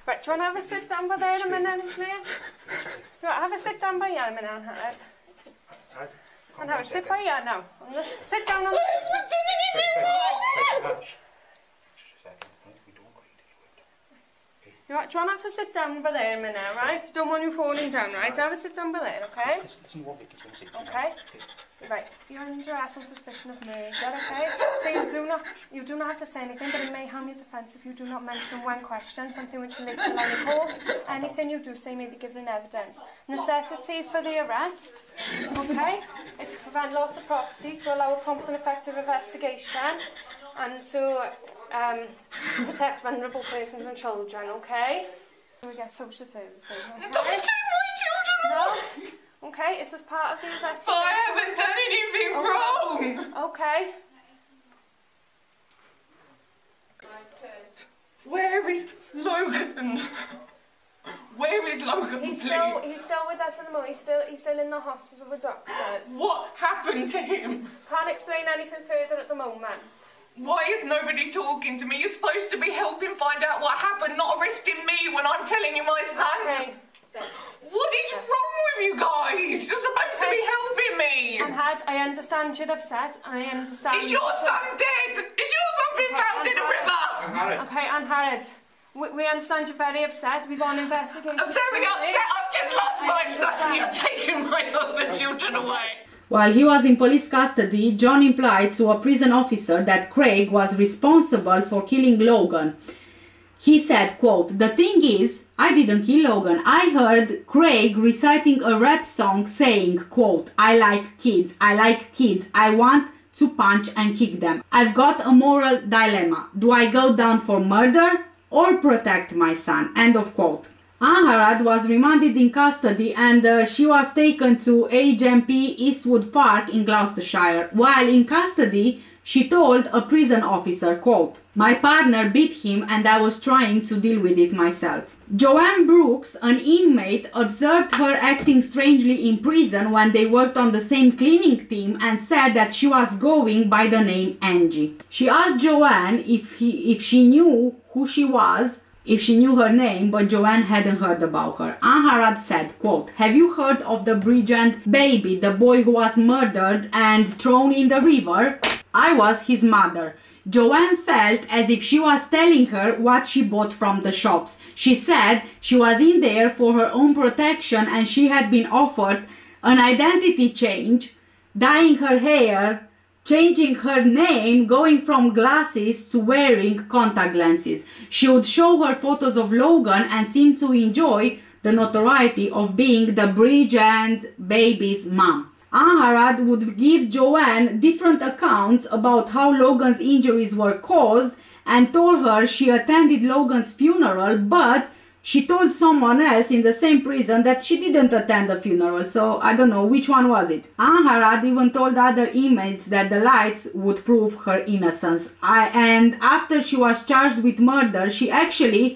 Right, do you want to have a sit down by there a minute, please? Do you want to have a sit down by here a minute, Angharad? And have a sit by here now. Sit down on the... I've done anything wrong! Do you want to have a sit down by there a minute, right? Don't want you falling down, right? Have a sit down by there, okay? Okay? Right, you're under arrest on suspicion of murder, okay? So you do not have to say anything, but it may harm your defence if you do not mention one question, something which relates to the court. Anything you do say may be given in evidence. Necessity for the arrest, okay, is to prevent loss of property, to allow a prompt and effective investigation, and to protect vulnerable persons and children, okay? We get social services, okay? Don't take my children away! No? Okay, it's as part of the investigation. I haven't done anything wrong! Okay. Where is Logan? Where is Logan, He's please? still with us at the moment. He's still in the hospital with doctors. What happened to him? Can't explain anything further at the moment. Why is nobody talking to me? You're supposed to be helping find out what happened, not arresting me when I'm telling you my son's... Okay. What is wrong with you guys? You're supposed to be helping me. Angharad, I understand you're upset. I understand. Is your son dead? Is your son been found in a river? Okay, Angharad, we understand you're very upset. We've got an investigation. I'm very upset. I've just lost my son. You've taken my other children away. While he was in police custody, John implied to a prison officer that Craig was responsible for killing Logan. He said, quote, "The thing is, I didn't kill Logan. I heard Craig reciting a rap song saying, quote, I like kids, I want to punch and kick them. I've got a moral dilemma. Do I go down for murder or protect my son?" End of quote. Angharad was remanded in custody and she was taken to HMP Eastwood Park in Gloucestershire. While in custody, she told a prison officer, quote, "My partner beat him and I was trying to deal with it myself." Joanne Brooks, an inmate, observed her acting strangely in prison when they worked on the same cleaning team and said that she was going by the name Angie. She asked Joanne if she knew who she was, if she knew her name, but Joanne hadn't heard about her. Angharad said, quote, "Have you heard of the Bridgend baby, the boy who was murdered and thrown in the river? I was his mother." Joanne felt as if she was telling her what she bought from the shops. She said she was in there for her own protection and she had been offered an identity change, dyeing her hair, changing her name, going from glasses to wearing contact lenses. She would show her photos of Logan and seemed to enjoy the notoriety of being the Bridgend baby's mom. Angharad would give Joanne different accounts about how Logan's injuries were caused and told her she attended Logan's funeral, but she told someone else in the same prison that she didn't attend the funeral, so I don't know which one was it. Angharad even told other inmates that the lights would prove her innocence. And after she was charged with murder, she actually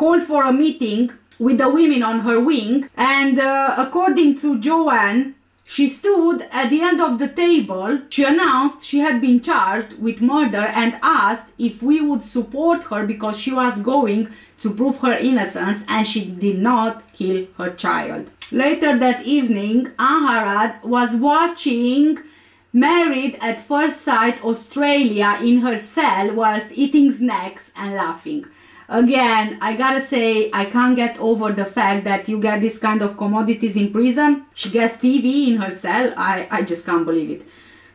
called for a meeting with the women on her wing, and according to Joanne, she stood at the end of the table. She announced she had been charged with murder and asked if we would support her because she was going to prove her innocence and she did not kill her child. Later that evening, Angharad was watching Married at First Sight Australia in her cell whilst eating snacks and laughing. Again, I gotta say, I can't get over the fact that you get this kind of commodities in prison. She gets TV in her cell. I just can't believe it.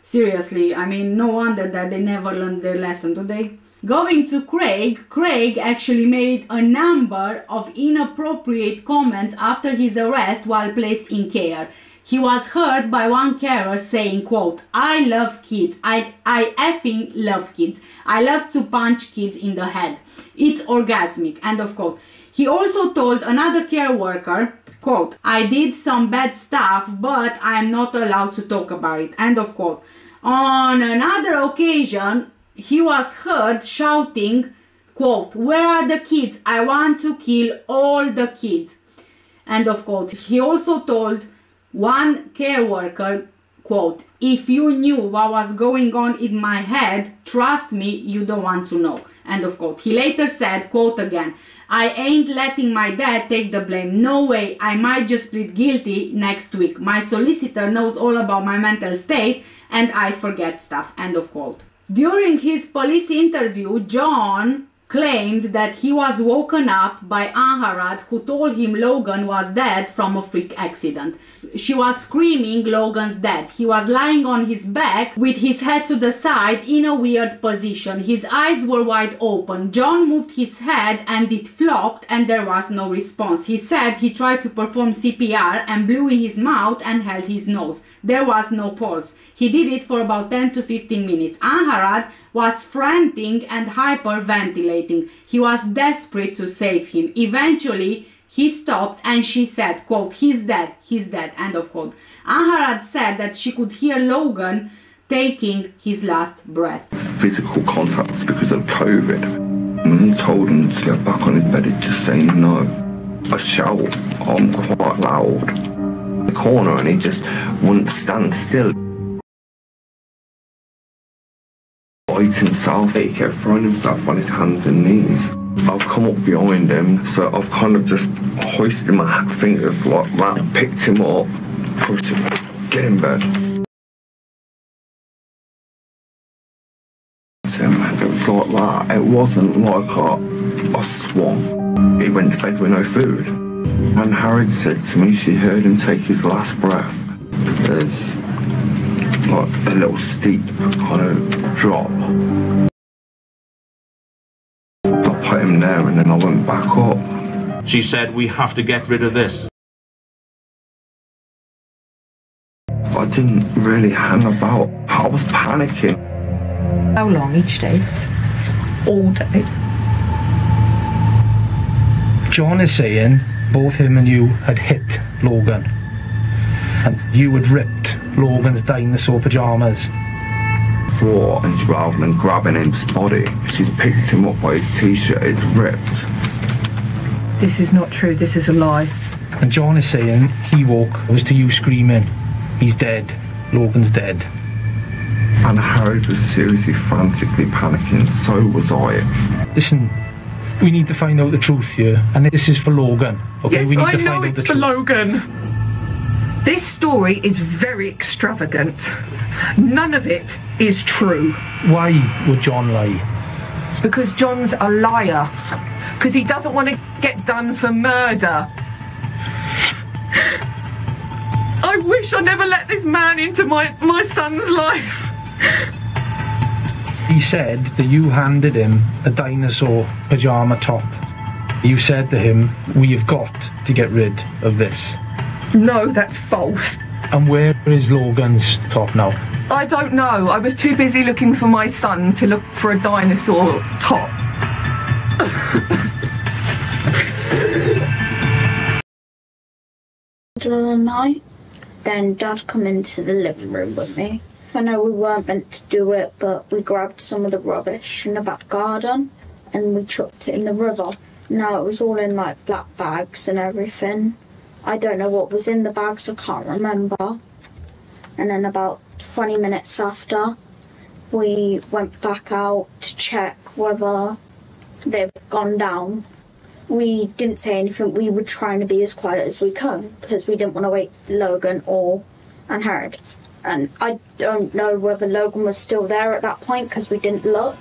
Seriously, I mean, no wonder that they never learned their lesson, do they? Going to Craig actually made a number of inappropriate comments after his arrest while placed in care. He was heard by one carer saying, quote, "I love kids. I effing love kids. I love to punch kids in the head. It's orgasmic," end of quote. He also told another care worker, quote, "I did some bad stuff, but I'm not allowed to talk about it," end of quote. On another occasion, he was heard shouting, quote, "Where are the kids? I want to kill all the kids," end of quote. He also told one care worker, quote, "If you knew what was going on in my head, trust me, you don't want to know," end of quote. He later said, quote again, "I ain't letting my dad take the blame. No way. I might just plead guilty next week. My solicitor knows all about my mental state and I forget stuff," end of quote. During his police interview, John claimed that he was woken up by Angharad, who told him Logan was dead from a freak accident. She was screaming Logan's dead. He was lying on his back with his head to the side in a weird position. His eyes were wide open. John moved his head and it flopped and there was no response. He said he tried to perform CPR and blew in his mouth and held his nose. There was no pulse. He did it for about 10 to 15 minutes. Angharad was frantic and hyperventilating. He was desperate to save him. Eventually, he stopped and she said, quote, he's dead, end of quote. Angharad said that she could hear Logan taking his last breath. Physical contacts because of COVID. When I told him to get back on his bed, he'd just say no. I shout, I'm quite loud. In the corner and he just wouldn't stand still. Himself, he kept throwing himself on his hands and knees. I've come up behind him, so I've kind of just hoisted my fingers like that, picked him up, pushed him, get in bed. It was like that. It wasn't like I swung. He went to bed with no food. And Angharad said to me she heard him take his last breath. There's like a little steep kind of drop. I put him there and then I went back up. She said, "We have to get rid of this." I didn't really hang about. I was panicking. How long each day? All day. John is saying both him and you had hit Logan. And you had ripped Logan's dinosaur pyjamas. Floor, and rather than grabbing his body, she's picked him up by his t-shirt. It's ripped. This is not true. This is a lie. And John is saying he woke was to you screaming, "He's dead. Logan's dead." And Harrod was seriously frantically panicking. So was I. Listen, we need to find out the truth here, and this is for Logan. Okay, Yes, we need I to know find out it's the for truth. Logan. This story is very extravagant. None of it is true. Why would John lie? Because John's a liar. Because he doesn't want to get done for murder. I wish I never let this man into my son's life. He said that you handed him a dinosaur pyjama top. You said to him, "We have got to get rid of this." No, that's false. And where is Logan's top now? I don't know. I was too busy looking for my son to look for a dinosaur top. Middle of the night, then Dad come into the living room with me. I know we weren't meant to do it, but we grabbed some of the rubbish in the back garden and we chucked it in the river. Now it was all in like black bags and everything. I don't know what was in the bags, I can't remember. And then about 20 minutes after, we went back out to check whether they've gone down. We didn't say anything. We were trying to be as quiet as we could because we didn't want to wake Logan or Angharad. And I don't know whether Logan was still there at that point because we didn't look.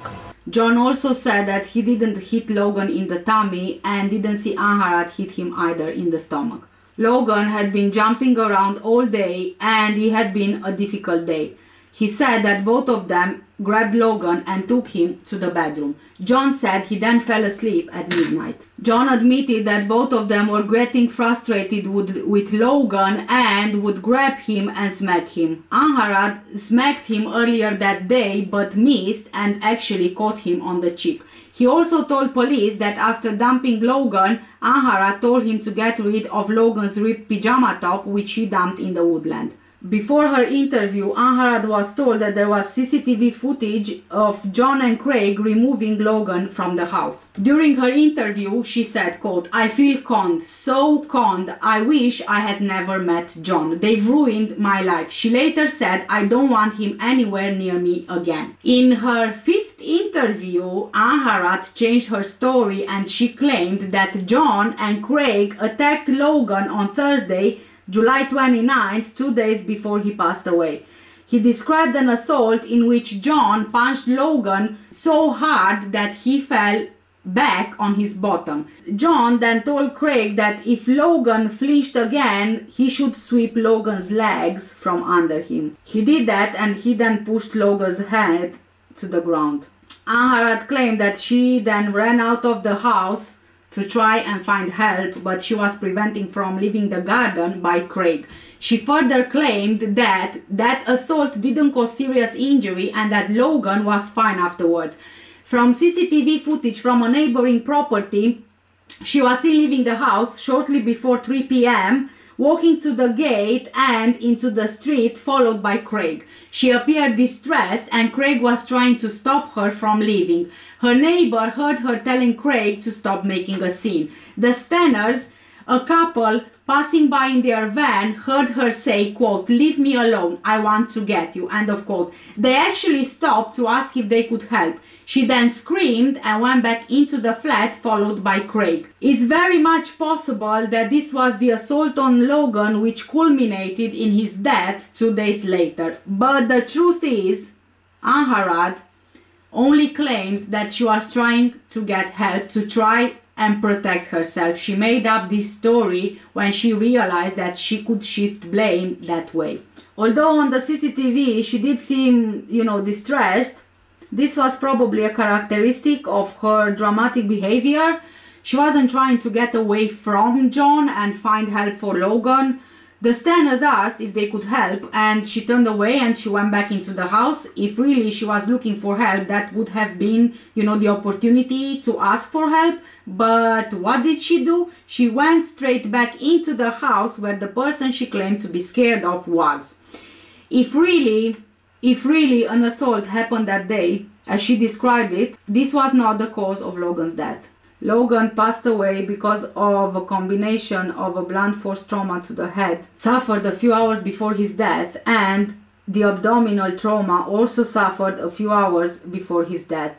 John also said that he didn't hit Logan in the tummy and didn't see Angharad hit him either in the stomach. Logan had been jumping around all day and it had been a difficult day. He said that both of them grabbed Logan and took him to the bedroom. John said he then fell asleep at midnight. John admitted that both of them were getting frustrated with Logan and would grab him and smack him. Angharad smacked him earlier that day but missed and actually caught him on the cheek. He also told police that after dumping Logan, Angharad told him to get rid of Logan's ripped pyjama top which he dumped in the woodland. Before her interview, Angharad was told that there was CCTV footage of John and Craig removing Logan from the house. During her interview, she said, quote, "I feel conned, so conned, I wish I had never met John. They've ruined my life." She later said, "I don't want him anywhere near me again." In her fifth interview, Angharad changed her story and she claimed that John and Craig attacked Logan on Thursday, July 29th, 2 days before he passed away. He described an assault in which John punched Logan so hard that he fell back on his bottom. John then told Craig that if Logan flinched again, he should sweep Logan's legs from under him. He did that and he then pushed Logan's head to the ground. Angharad claimed that she then ran out of the house to try and find help, but she was prevented from leaving the garden by Craig. She further claimed that that assault didn't cause serious injury and that Logan was fine afterwards. From CCTV footage from a neighboring property, she was seen leaving the house shortly before 3 p.m., walking to the gate and into the street, followed by Craig. She appeared distressed and Craig was trying to stop her from leaving. Her neighbor heard her telling Craig to stop making a scene. The Stanners, a couple passing by in their van, heard her say, quote, "Leave me alone, I want to get you," end of quote. They actually stopped to ask if they could help. She then screamed and went back into the flat, followed by Craig. It's very much possible that this was the assault on Logan which culminated in his death 2 days later. But the truth is, Angharad only claimed that she was trying to get help to try and protect herself. She made up this story when she realized that she could shift blame that way. Although on the CCTV she did seem, distressed, this was probably a characteristic of her dramatic behavior. She wasn't trying to get away from John and find help for Logan. The Stanners asked if they could help, and she turned away and she went back into the house. If really she was looking for help, that would have been, you know, the opportunity to ask for help. But what did she do? She went straight back into the house where the person she claimed to be scared of was. If really an assault happened that day, as she described it, this was not the cause of Logan's death. Logan passed away because of a combination of a blunt force trauma to the head, suffered a few hours before his death, and the abdominal trauma also suffered a few hours before his death.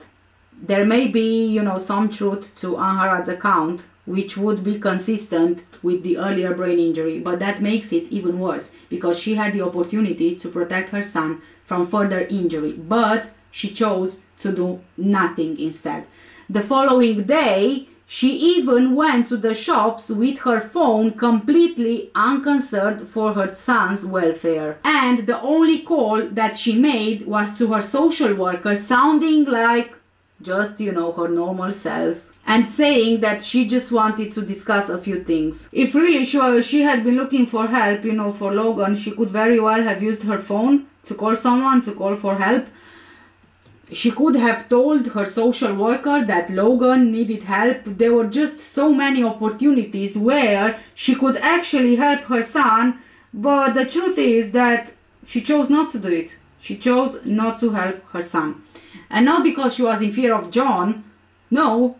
There may be, you know, some truth to Angharad's account, which would be consistent with the earlier brain injury, but that makes it even worse, because she had the opportunity to protect her son from further injury, but she chose to do nothing instead. The following day, she even went to the shops with her phone, completely unconcerned for her son's welfare. And the only call that she made was to her social worker, sounding like just, you know, her normal self, and saying that she just wanted to discuss a few things. If really she had been looking for help, you know, for Logan, she could very well have used her phone to call someone, to call for help. She could have told her social worker that Logan needed help. There were just so many opportunities where she could actually help her son, but the truth is that she chose not to do it. She chose not to help her son. And not because she was in fear of John, no,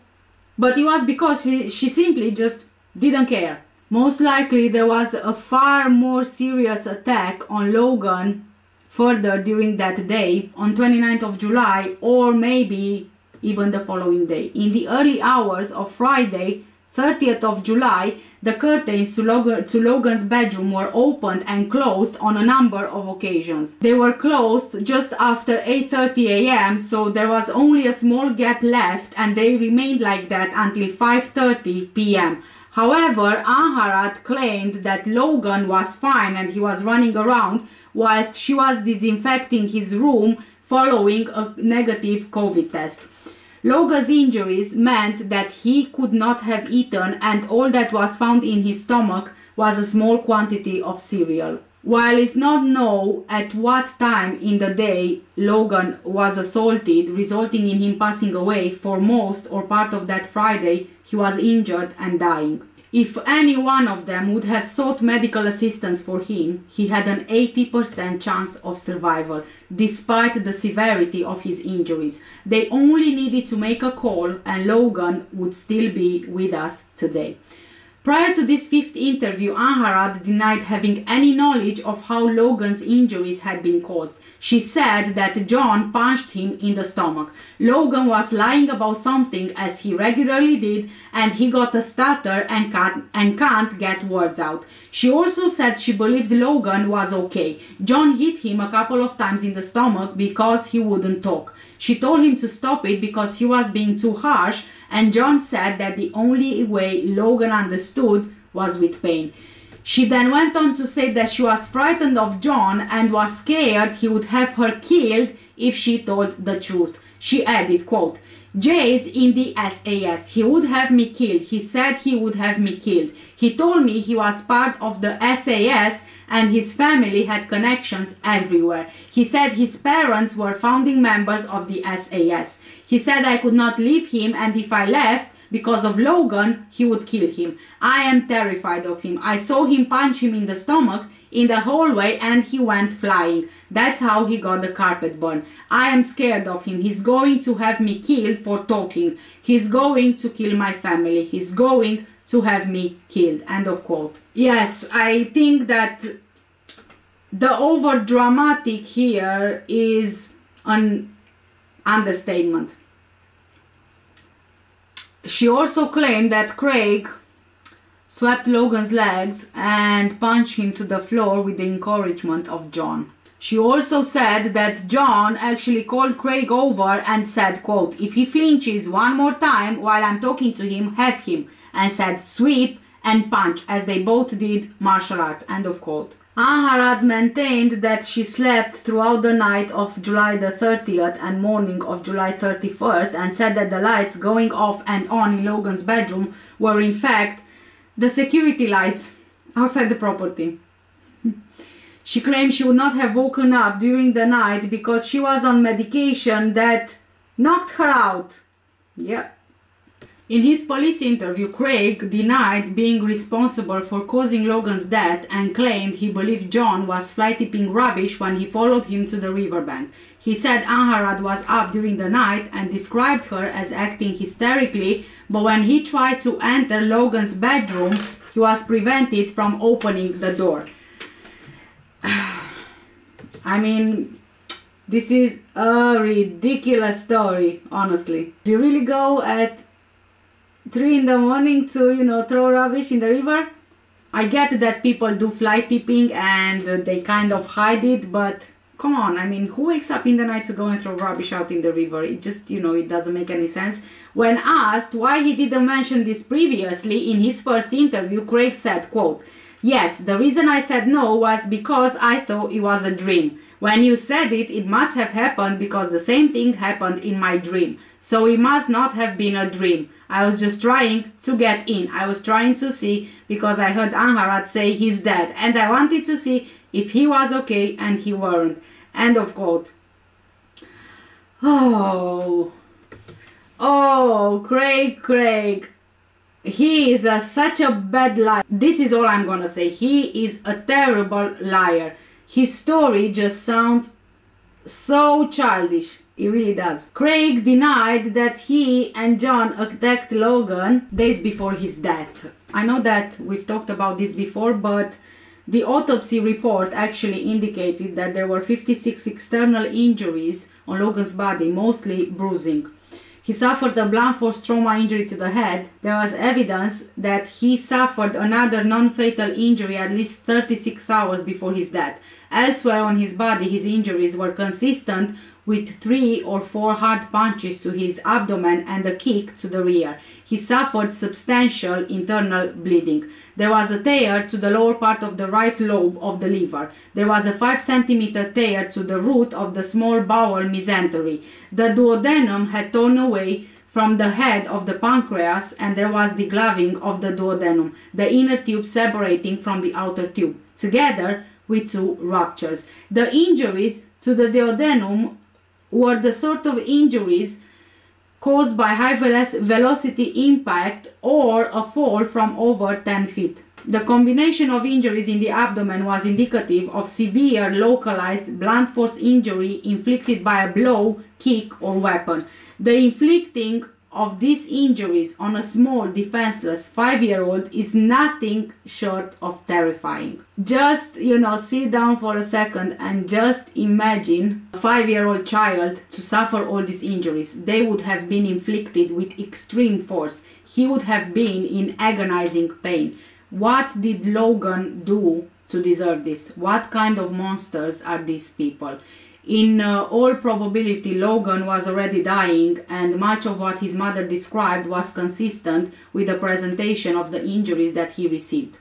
but it was because she simply just didn't care. Most likely there was a far more serious attack on Logan further during that day, on 29th of July, or maybe even the following day. In the early hours of Friday, 30th of July, the curtains to Logan's bedroom were opened and closed on a number of occasions. They were closed just after 8:30 a.m., so there was only a small gap left, and they remained like that until 5:30 p.m. However, Angharad claimed that Logan was fine and he was running around whilst she was disinfecting his room following a negative COVID test. Logan's injuries meant that he could not have eaten, and all that was found in his stomach was a small quantity of cereal. While it's not known at what time in the day Logan was assaulted, resulting in him passing away, for most or part of that Friday he was injured and dying. If any one of them would have sought medical assistance for him, he had an 80% chance of survival, despite the severity of his injuries. They only needed to make a call and Logan would still be with us today. Prior to this fifth interview, Angharad denied having any knowledge of how Logan's injuries had been caused. She said that John punched him in the stomach. Logan was lying about something, as he regularly did, and he got a stutter and can't get words out. She also said she believed Logan was okay. John hit him a couple of times in the stomach because he wouldn't talk. She told him to stop it because he was being too harsh, and John said that the only way Logan understood was with pain. She then went on to say that she was frightened of John and was scared he would have her killed if she told the truth. She added, quote, "Jay's in the SAS. He would have me killed. He said he would have me killed. He told me he was part of the SAS and his family had connections everywhere. He said his parents were founding members of the SAS. He said I could not leave him, and if I left, because of Logan, he would kill him. I am terrified of him. I saw him punch him in the stomach in the hallway and he went flying. That's how he got the carpet burn. I am scared of him. He's going to have me killed for talking. He's going to kill my family. He's going to have me killed." End of quote. Yes, I think that the over dramatic here is an understatement. She also claimed that Craig swept Logan's legs and punched him to the floor with the encouragement of John. She also said that John actually called Craig over and said, quote, "If he flinches one more time while I'm talking to him, have him," and said sweep and punch, as they both did martial arts. End of quote. Angharad maintained that she slept throughout the night of July the 30th and morning of July 31st, and said that the lights going off and on in Logan's bedroom were in fact the security lights outside the property. She claimed she would not have woken up during the night because she was on medication that knocked her out. Yep. In his police interview, Craig denied being responsible for causing Logan's death and claimed he believed John was fly tipping rubbish when he followed him to the riverbank. He said Angharad was up during the night and described her as acting hysterically, but when he tried to enter Logan's bedroom, he was prevented from opening the door. I mean, this is a ridiculous story, honestly. Do you really go at 3 in the morning to, you know, throw rubbish in the river? I get that people do fly tipping and they kind of hide it, but come on, I mean, who wakes up in the night to go and throw rubbish out in the river? It just, you know, it doesn't make any sense. When asked why he didn't mention this previously in his first interview, Craig said, quote, "Yes, the reason I said no was because I thought it was a dream. When you said it, it must have happened because the same thing happened in my dream. So it must not have been a dream. I was just trying to get in. I was trying to see because I heard Angharad say he's dead and I wanted to see if he was okay and he weren't." End of quote. Oh, Craig. He is such a bad liar. This is all I'm gonna say. He is a terrible liar. His story just sounds so childish. It really does. Craig denied that he and John attacked Logan days before his death. I know that we've talked about this before, but the autopsy report actually indicated that there were 56 external injuries on Logan's body, mostly bruising. He suffered a blunt force trauma injury to the head. There was evidence that he suffered another non-fatal injury at least 36 hours before his death. Elsewhere on his body, his injuries were consistent with 3 or 4 hard punches to his abdomen and a kick to the rear. He suffered substantial internal bleeding. There was a tear to the lower part of the right lobe of the liver. There was a 5 cm tear to the root of the small bowel mesentery. The duodenum had torn away from the head of the pancreas and there was degloving of the duodenum, the inner tube separating from the outer tube, together with 2 ruptures. The injuries to the duodenum were the sort of injuries caused by high velocity impact or a fall from over 10 feet. The combination of injuries in the abdomen was indicative of severe localized blunt force injury inflicted by a blow, kick or weapon. The inflicting of these injuries on a small defenseless 5-year-old is nothing short of terrifying. Just, you know, sit down for a second and just imagine a 5-year-old child to suffer all these injuries. They would have been inflicted with extreme force. He would have been in agonizing pain. What did Logan do to deserve this? What kind of monsters are these people? In all probability, Logan was already dying, and much of what his mother described was consistent with the presentation of the injuries that he received.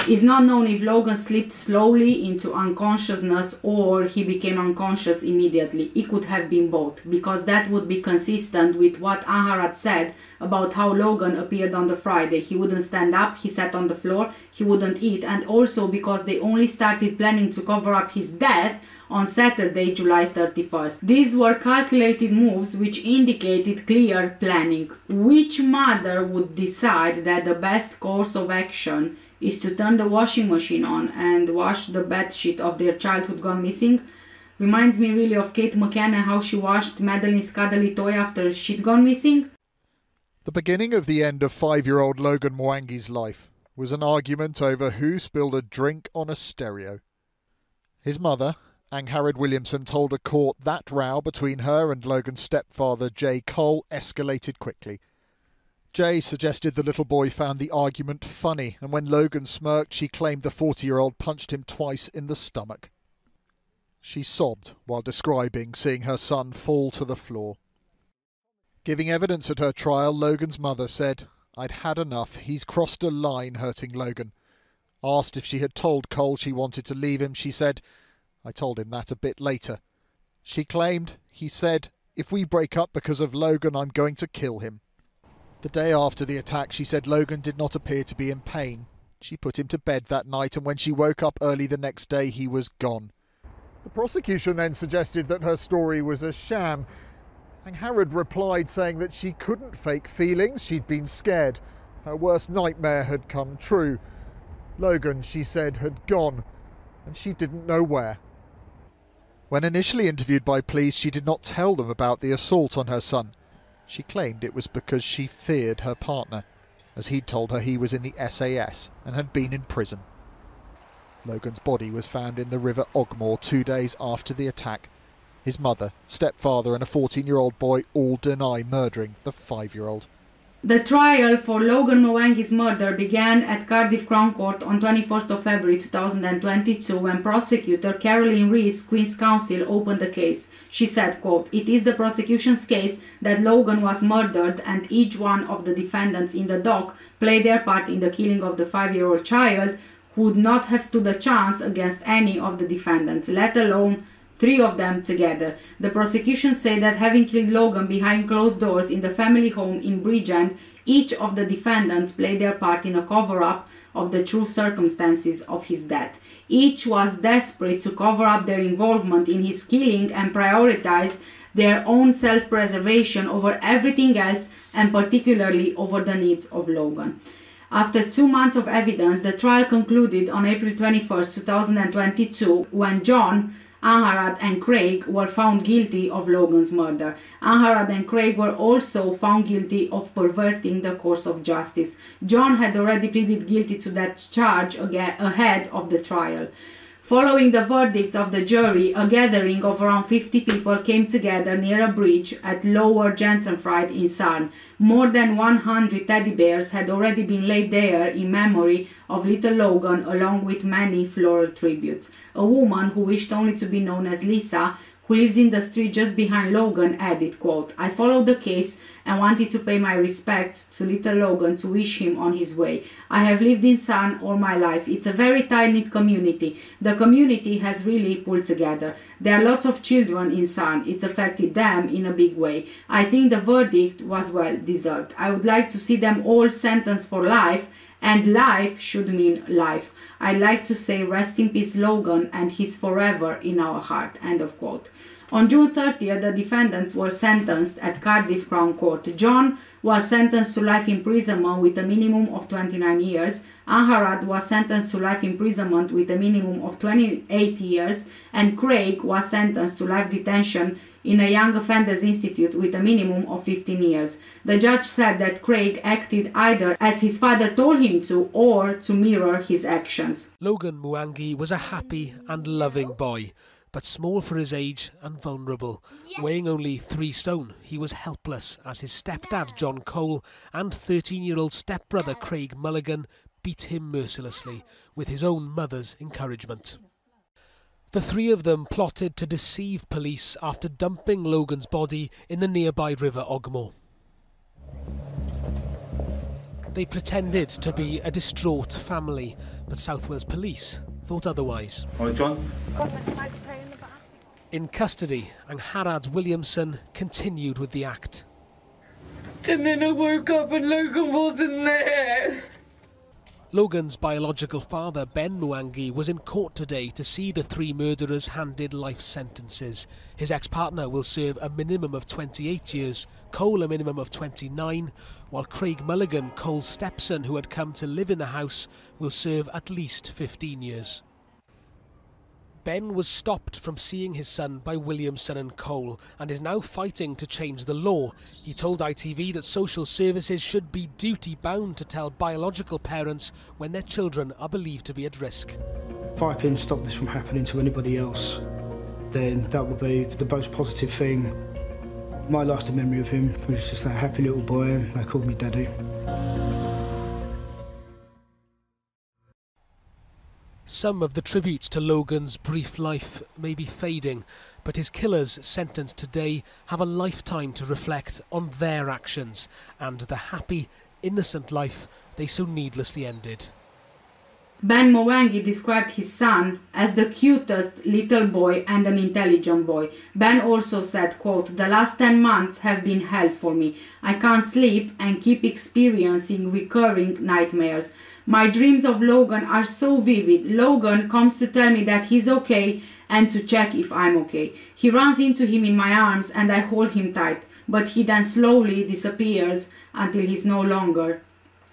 It's not known if Logan slipped slowly into unconsciousness or he became unconscious immediately. It could have been both, because that would be consistent with what Angharad said about how Logan appeared on the Friday. He wouldn't stand up, he sat on the floor, he wouldn't eat, and also because they only started planning to cover up his death on Saturday, July 31st. These were calculated moves which indicated clear planning. Which mother would decide that the best course of action is to turn the washing machine on and wash the bedsheet of their child who'd gone missing? Reminds me really of Kate McCann and how she washed Madeline's cuddly toy after she'd gone missing. The beginning of the end of 5-year-old Logan Mwangi's life was an argument over who spilled a drink on a stereo. His mother, Angharad Williamson, told a court that row between her and Logan's stepfather, Jay Cole, escalated quickly. Jay suggested the little boy found the argument funny, and when Logan smirked, she claimed the 40-year-old punched him twice in the stomach. She sobbed while describing seeing her son fall to the floor. Giving evidence at her trial, Logan's mother said, "I'd had enough. He's crossed a line hurting Logan." Asked if she had told Cole she wanted to leave him, she said, "I told him that a bit later." She claimed he said, "If we break up because of Logan, I'm going to kill him." The day after the attack, she said Logan did not appear to be in pain. She put him to bed that night, and when she woke up early the next day, he was gone. The prosecution then suggested that her story was a sham. Angharad replied saying that she couldn't fake feelings, she'd been scared. Her worst nightmare had come true. Logan, she said, had gone, and she didn't know where. When initially interviewed by police, she did not tell them about the assault on her son. She claimed it was because she feared her partner, as he'd told her he was in the SAS and had been in prison. Logan's body was found in the River Ogmore 2 days after the attack. His mother, stepfather and a 14-year-old boy all deny murdering the 5-year-old. The trial for Logan Mwangi's murder began at Cardiff Crown Court on 21st of February 2022 when prosecutor Caroline Rees, Queen's Counsel, opened the case. She said, quote, "It is the prosecution's case that Logan was murdered and each one of the defendants in the dock played their part in the killing of the 5-year-old child who would not have stood a chance against any of the defendants, let alone 3 of them together. The prosecution said that having killed Logan behind closed doors in the family home in Bridgend, each of the defendants played their part in a cover-up of the true circumstances of his death. Each was desperate to cover up their involvement in his killing and prioritized their own self-preservation over everything else, and particularly over the needs of Logan." After 2 months of evidence, the trial concluded on April 21st, 2022, when John, Angharad and Craig were found guilty of Logan's murder. Angharad and Craig were also found guilty of perverting the course of justice. John had already pleaded guilty to that charge ahead of the trial. Following the verdicts of the jury, a gathering of around 50 people came together near a bridge at Lower Jensenfried in Sarn. More than 100 teddy bears had already been laid there in memory of little Logan, along with many floral tributes. A woman who wished only to be known as Lisa, who lives in the street just behind Logan, added, quote, "I followed the case and wanted to pay my respects to little Logan to wish him on his way. I have lived in Sarn all my life. It's a very tight-knit community. The community has really pulled together. There are lots of children in Sarn. It's affected them in a big way. I think the verdict was well deserved. I would like to see them all sentenced for life, and life should mean life. I'd like to say rest in peace Logan, and he's forever in our heart." End of quote. On June 30th, the defendants were sentenced at Cardiff Crown Court. John was sentenced to life imprisonment with a minimum of 29 years. Angharad was sentenced to life imprisonment with a minimum of 28 years. And Craig was sentenced to life detention in a Young Offenders Institute with a minimum of 15 years. The judge said that Craig acted either as his father told him to or to mirror his actions. Logan Mwangi was a happy and loving boy, but small for his age and vulnerable. Weighing only 3 stone, he was helpless as his stepdad John Cole and 13-year-old stepbrother Craig Mulligan beat him mercilessly with his own mother's encouragement. The 3 of them plotted to deceive police after dumping Logan's body in the nearby River Ogmore. They pretended to be a distraught family, but South Wales police thought otherwise. All right, John. In custody, Angharad's Williamson continued with the act. And then I woke up and Logan wasn't there. Logan's biological father, Ben Mwangi, was in court today to see the 3 murderers handed life sentences. His ex-partner will serve a minimum of 28 years, Cole a minimum of 29, while Craig Mulligan, Cole's stepson who had come to live in the house, will serve at least 15 years. Ben was stopped from seeing his son by Williamson and Cole and is now fighting to change the law. He told ITV that social services should be duty-bound to tell biological parents when their children are believed to be at risk. If I can stop this from happening to anybody else, then that would be the most positive thing. My lasting memory of him was just that happy little boy. They called me Daddy. Some of the tributes to Logan's brief life may be fading, but his killers sentenced today have a lifetime to reflect on their actions and the happy, innocent life they so needlessly ended. Ben Mwangi described his son as the cutest little boy and an intelligent boy. Ben also said, quote, "The last 10 months have been hell for me. I can't sleep and keep experiencing recurring nightmares. My dreams of Logan are so vivid. Logan comes to tell me that he's okay and to check if I'm okay. He runs into him in my arms and I hold him tight, but he then slowly disappears until he's no longer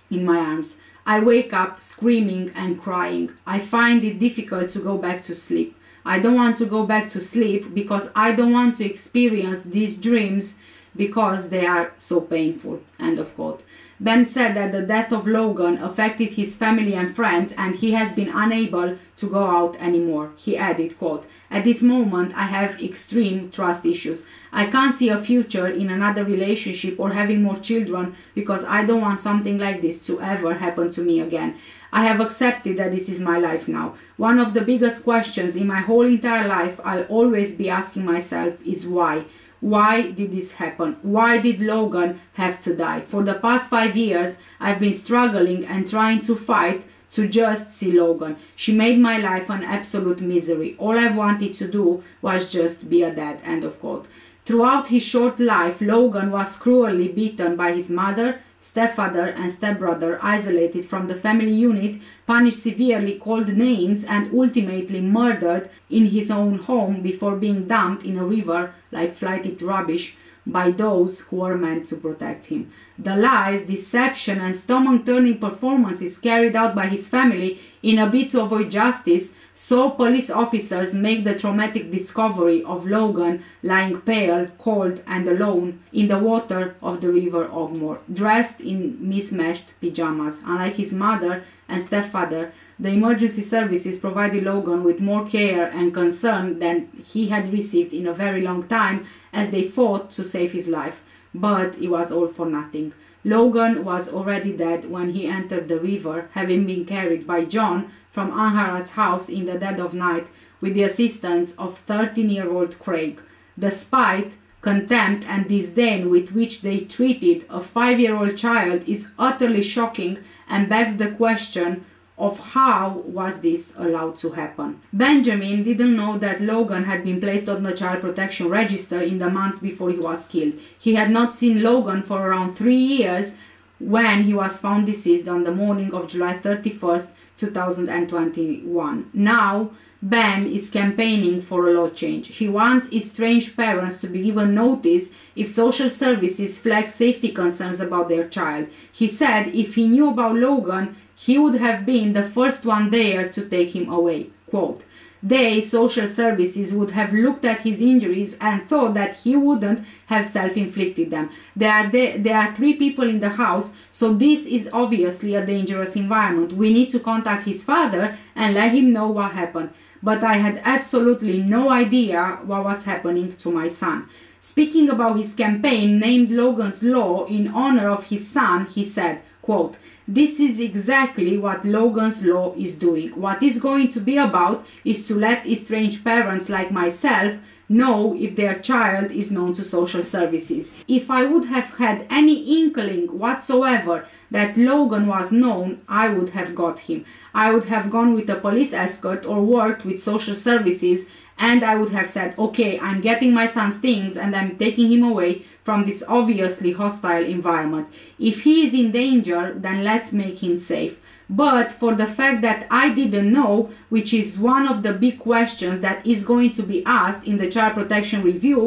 in my arms. I wake up screaming and crying. I find it difficult to go back to sleep. I don't want to go back to sleep because I don't want to experience these dreams because they are so painful." End of quote. Ben said that the death of Logan affected his family and friends and he has been unable to go out anymore. He added, quote, "At this moment I have extreme trust issues. I can't see a future in another relationship or having more children because I don't want something like this to ever happen to me again. I have accepted that this is my life now. One of the biggest questions in my whole entire life I'll always be asking myself is why? Why did this happen? Why did Logan have to die? For the past 5 years, I've been struggling and trying to fight to just see Logan. She made my life an absolute misery. All I wanted to do was just be a dad." End of quote. Throughout his short life, Logan was cruelly beaten by his mother, stepfather and stepbrother, isolated from the family unit, punished severely, called names, and ultimately murdered in his own home before being dumped in a river like flighted rubbish by those who were meant to protect him. The lies, deception and stomach-turning performances carried out by his family in a bid to avoid justice saw police officers make the traumatic discovery of Logan lying pale, cold and alone in the water of the River Ogmore, dressed in mismatched pajamas. Unlike his mother and stepfather, the emergency services provided Logan with more care and concern than he had received in a very long time as they fought to save his life. But it was all for nothing. Logan was already dead when he entered the river, having been carried by John from Angharad's house in the dead of night with the assistance of 13-year-old Craig. The spite, contempt and disdain with which they treated a 5-year-old child is utterly shocking and begs the question of how was this allowed to happen. Benjamin didn't know that Logan had been placed on the child protection register in the months before he was killed. He had not seen Logan for around 3 years when he was found deceased on the morning of July 31st, 2021. Now, Ben is campaigning for a law change. He wants estranged parents to be given notice if social services flag safety concerns about their child. He said if he knew about Logan, he would have been the first one there to take him away. Quote, "They, social services, would have looked at his injuries and thought that he wouldn't have self-inflicted them. There are 3 people in the house, so this is obviously a dangerous environment. We need to contact his father and let him know what happened. But I had absolutely no idea what was happening to my son." Speaking about his campaign named Logan's Law in honor of his son, he said, quote, "This is exactly what Logan's Law is doing. What it's going to be about is to let estranged parents like myself know if their child is known to social services. If I would have had any inkling whatsoever that Logan was known, I would have got him. I would have gone with a police escort or worked with social services and I would have said, okay, I'm getting my son's things and I'm taking him away from this obviously hostile environment. If he is in danger, then let's make him safe. But for the fact that I didn't know, which is one of the big questions that is going to be asked in the child protection review,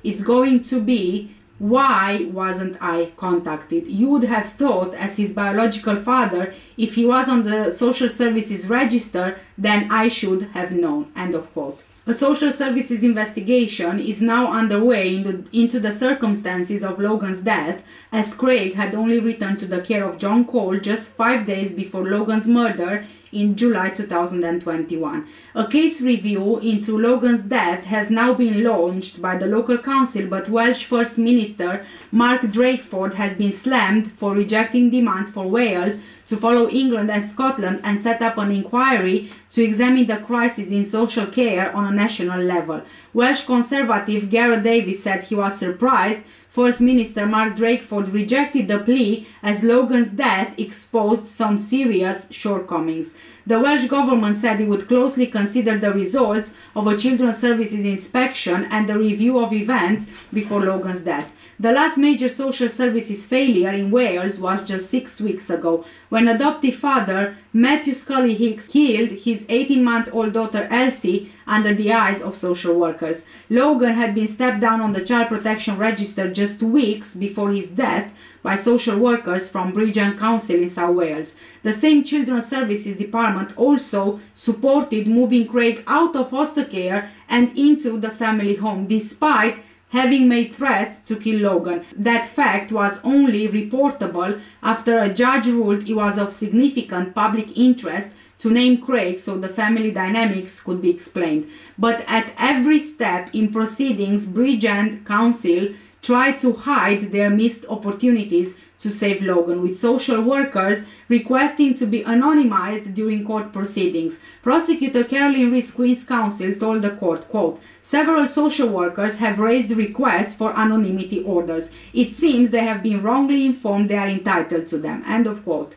is going to be, why wasn't I contacted? You would have thought, as his biological father, if he was on the social services register, then I should have known. End of quote. A social services investigation is now underway into the circumstances of Logan's death, as Craig had only returned to the care of John Cole just 5 days before Logan's murder in July 2021. A case review into Logan's death has now been launched by the local council, but Welsh First Minister Mark Drakeford has been slammed for rejecting demands for Wales to follow England and Scotland and set up an inquiry to examine the crisis in social care on a national level. Welsh Conservative Gareth Davis said he was surprised First Minister Mark Drakeford rejected the plea as Logan's death exposed some serious shortcomings. The Welsh government said it would closely consider the results of a Children's Services inspection and the review of events before Logan's death. The last major social services failure in Wales was just 6 weeks ago, when adoptive father Matthew Scully Hicks killed his 18-month-old daughter Elsie under the eyes of social workers. Logan had been stepped down on the child protection register just 2 weeks before his death by social workers from Bridgend Council in South Wales. The same Children's Services Department also supported moving Craig out of foster care and into the family home, despite having made threats to kill Logan. That fact was only reportable after a judge ruled it was of significant public interest to name Craig so the family dynamics could be explained. But at every step in proceedings, Bridgend Council tried to hide their missed opportunities to save Logan, with social workers requesting to be anonymized during court proceedings. Prosecutor Caroline Rees Queen's counsel told the court, quote, "Several social workers have raised requests for anonymity orders. It seems they have been wrongly informed they are entitled to them." End of quote.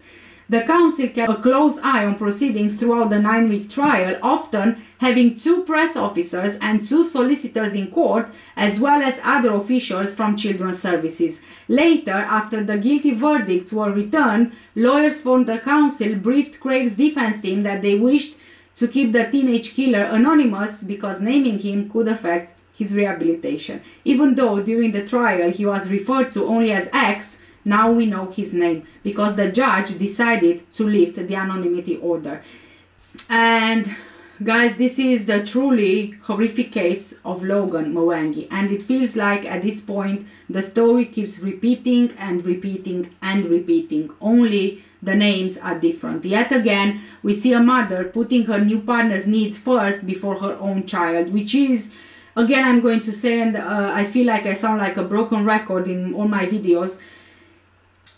The council kept a close eye on proceedings throughout the 9-week trial, often having 2 press officers and 2 solicitors in court, as well as other officials from Children's Services. Later, after the guilty verdicts were returned, lawyers from the council briefed Craig's defense team that they wished to keep the teenage killer anonymous because naming him could affect his rehabilitation. Even though during the trial he was referred to only as X, now we know his name because the judge decided to lift the anonymity order. And guys, this is the truly horrific case of Logan Mwangi, and it feels like at this point the story keeps repeating and repeating and repeating, only the names are different. Yet again, we see a mother putting her new partner's needs first before her own child, which is, again, I'm going to say, and I feel like I sound like a broken record in all my videos,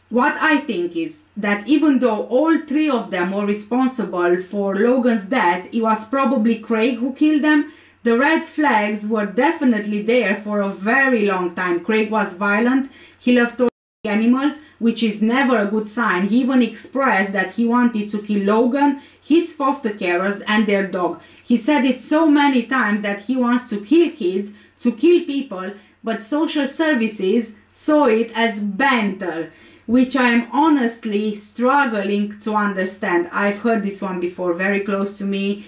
what I think is that even though all 3 of them were responsible for Logan's death, it was probably Craig who killed them. The red flags were definitely there for a very long time. Craig was violent, he loved animals, which is never a good sign. He even expressed that he wanted to kill Logan, his foster carers and their dog. He said it so many times that he wants to kill kids, to kill people, but social services saw it as banter, which I am honestly struggling to understand. I've heard this one before, very close to me,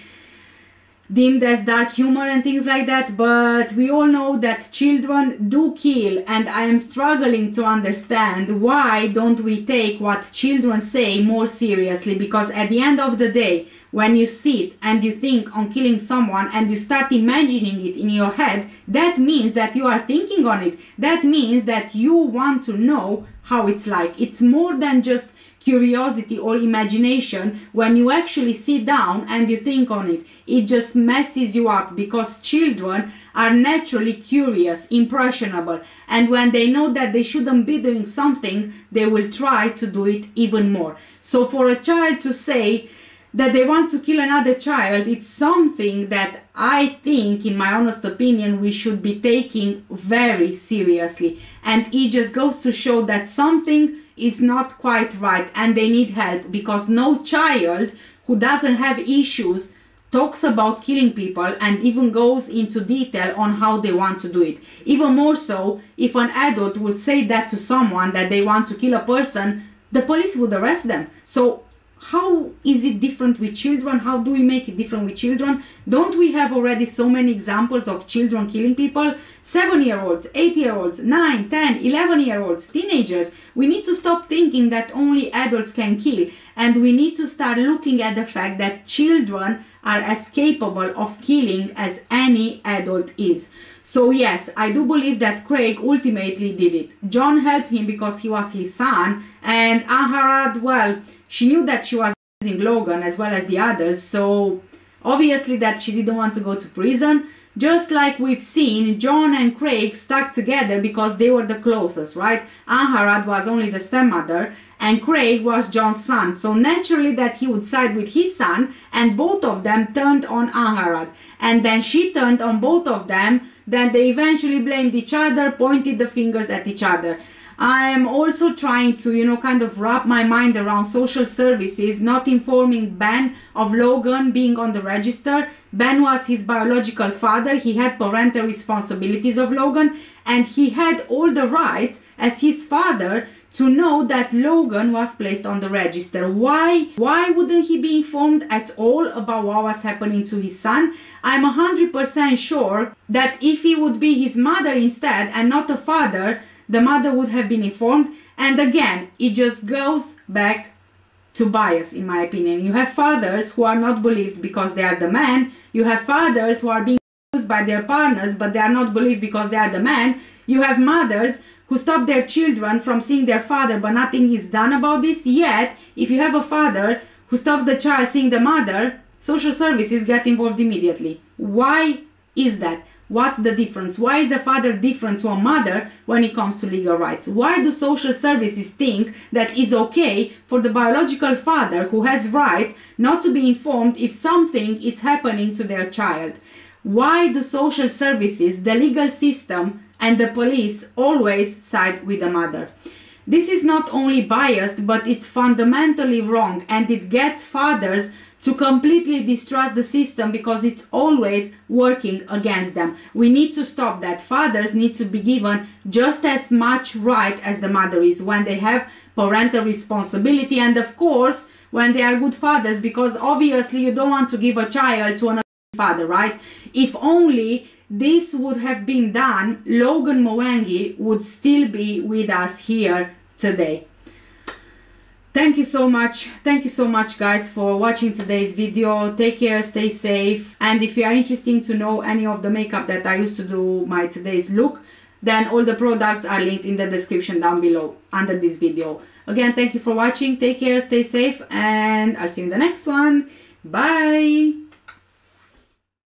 deemed as dark humor and things like that, but we all know that children do kill, and I am struggling to understand why don't we take what children say more seriously, because at the end of the day, when you sit and you think on killing someone and you start imagining it in your head, that means that you are thinking on it. That means that you want to know how it's like. It's more than just curiosity or imagination. When you actually sit down and you think on it, it just messes you up, because children are naturally curious, impressionable, and when they know that they shouldn't be doing something, they will try to do it even more. So for a child to say that they want to kill another child, it's something that I think, in my honest opinion, we should be taking very seriously. And it just goes to show that something is not quite right and they need help, because no child who doesn't have issues talks about killing people and even goes into detail on how they want to do it. Even more so, if an adult would say that to someone, that they want to kill a person, the police would arrest them. So how is it different with children? How do we make it different with children? Don't we have already so many examples of children killing people? 7-year-olds, 8-year-olds, 9, 10, 11-year-olds, teenagers. We need to stop thinking that only adults can kill, and we need to start looking at the fact that children are as capable of killing as any adult is. So yes, I do believe that Craig ultimately did it. John helped him because he was his son, and Angharad, well, she knew that she was using Logan as well as the others, so obviously that she didn't want to go to prison. Just like we've seen John and Craig stuck together because they were the closest, right? Angharad was only the stepmother and Craig was John's son, so naturally that he would side with his son, and both of them turned on Angharad, and then she turned on both of them. Then they eventually blamed each other, pointed the fingers at each other. I am also trying to, you know, kind of wrap my mind around social services not informing Ben of Logan being on the register. Ben was his biological father, he had parental responsibilities of Logan, and he had all the rights as his father to know that Logan was placed on the register. Why wouldn't he be informed at all about what was happening to his son? I'm 100% sure that if he would be his mother instead and not a father, the mother would have been informed. And again, it just goes back to bias, in my opinion. You have fathers who are not believed because they are the man. You have fathers who are being used by their partners, but they are not believed because they are the man. You have mothers who stop their children from seeing their father, but nothing is done about this. Yet, if you have a father who stops the child seeing the mother, social services get involved immediately. Why is that? What's the difference? Why is a father different to a mother when it comes to legal rights? Why do social services think that it's okay for the biological father who has rights not to be informed if something is happening to their child? Why do social services, the legal system, and the police always side with the mother? This is not only biased, but it's fundamentally wrong, and it gets fathers to completely distrust the system because it's always working against them. We need to stop that. Fathers need to be given just as much right as the mother is when they have parental responsibility, and of course when they are good fathers, because obviously you don't want to give a child to another father, right? If only this would have been done, Logan Mwangi would still be with us here today. Thank you so much guys for watching today's video. Take care, stay safe, and if you are interested to know any of the makeup that I used to do my today's look, then all the products are linked in the description down below under this video. Again, thank you for watching, take care, stay safe, and I'll see you in the next one. Bye.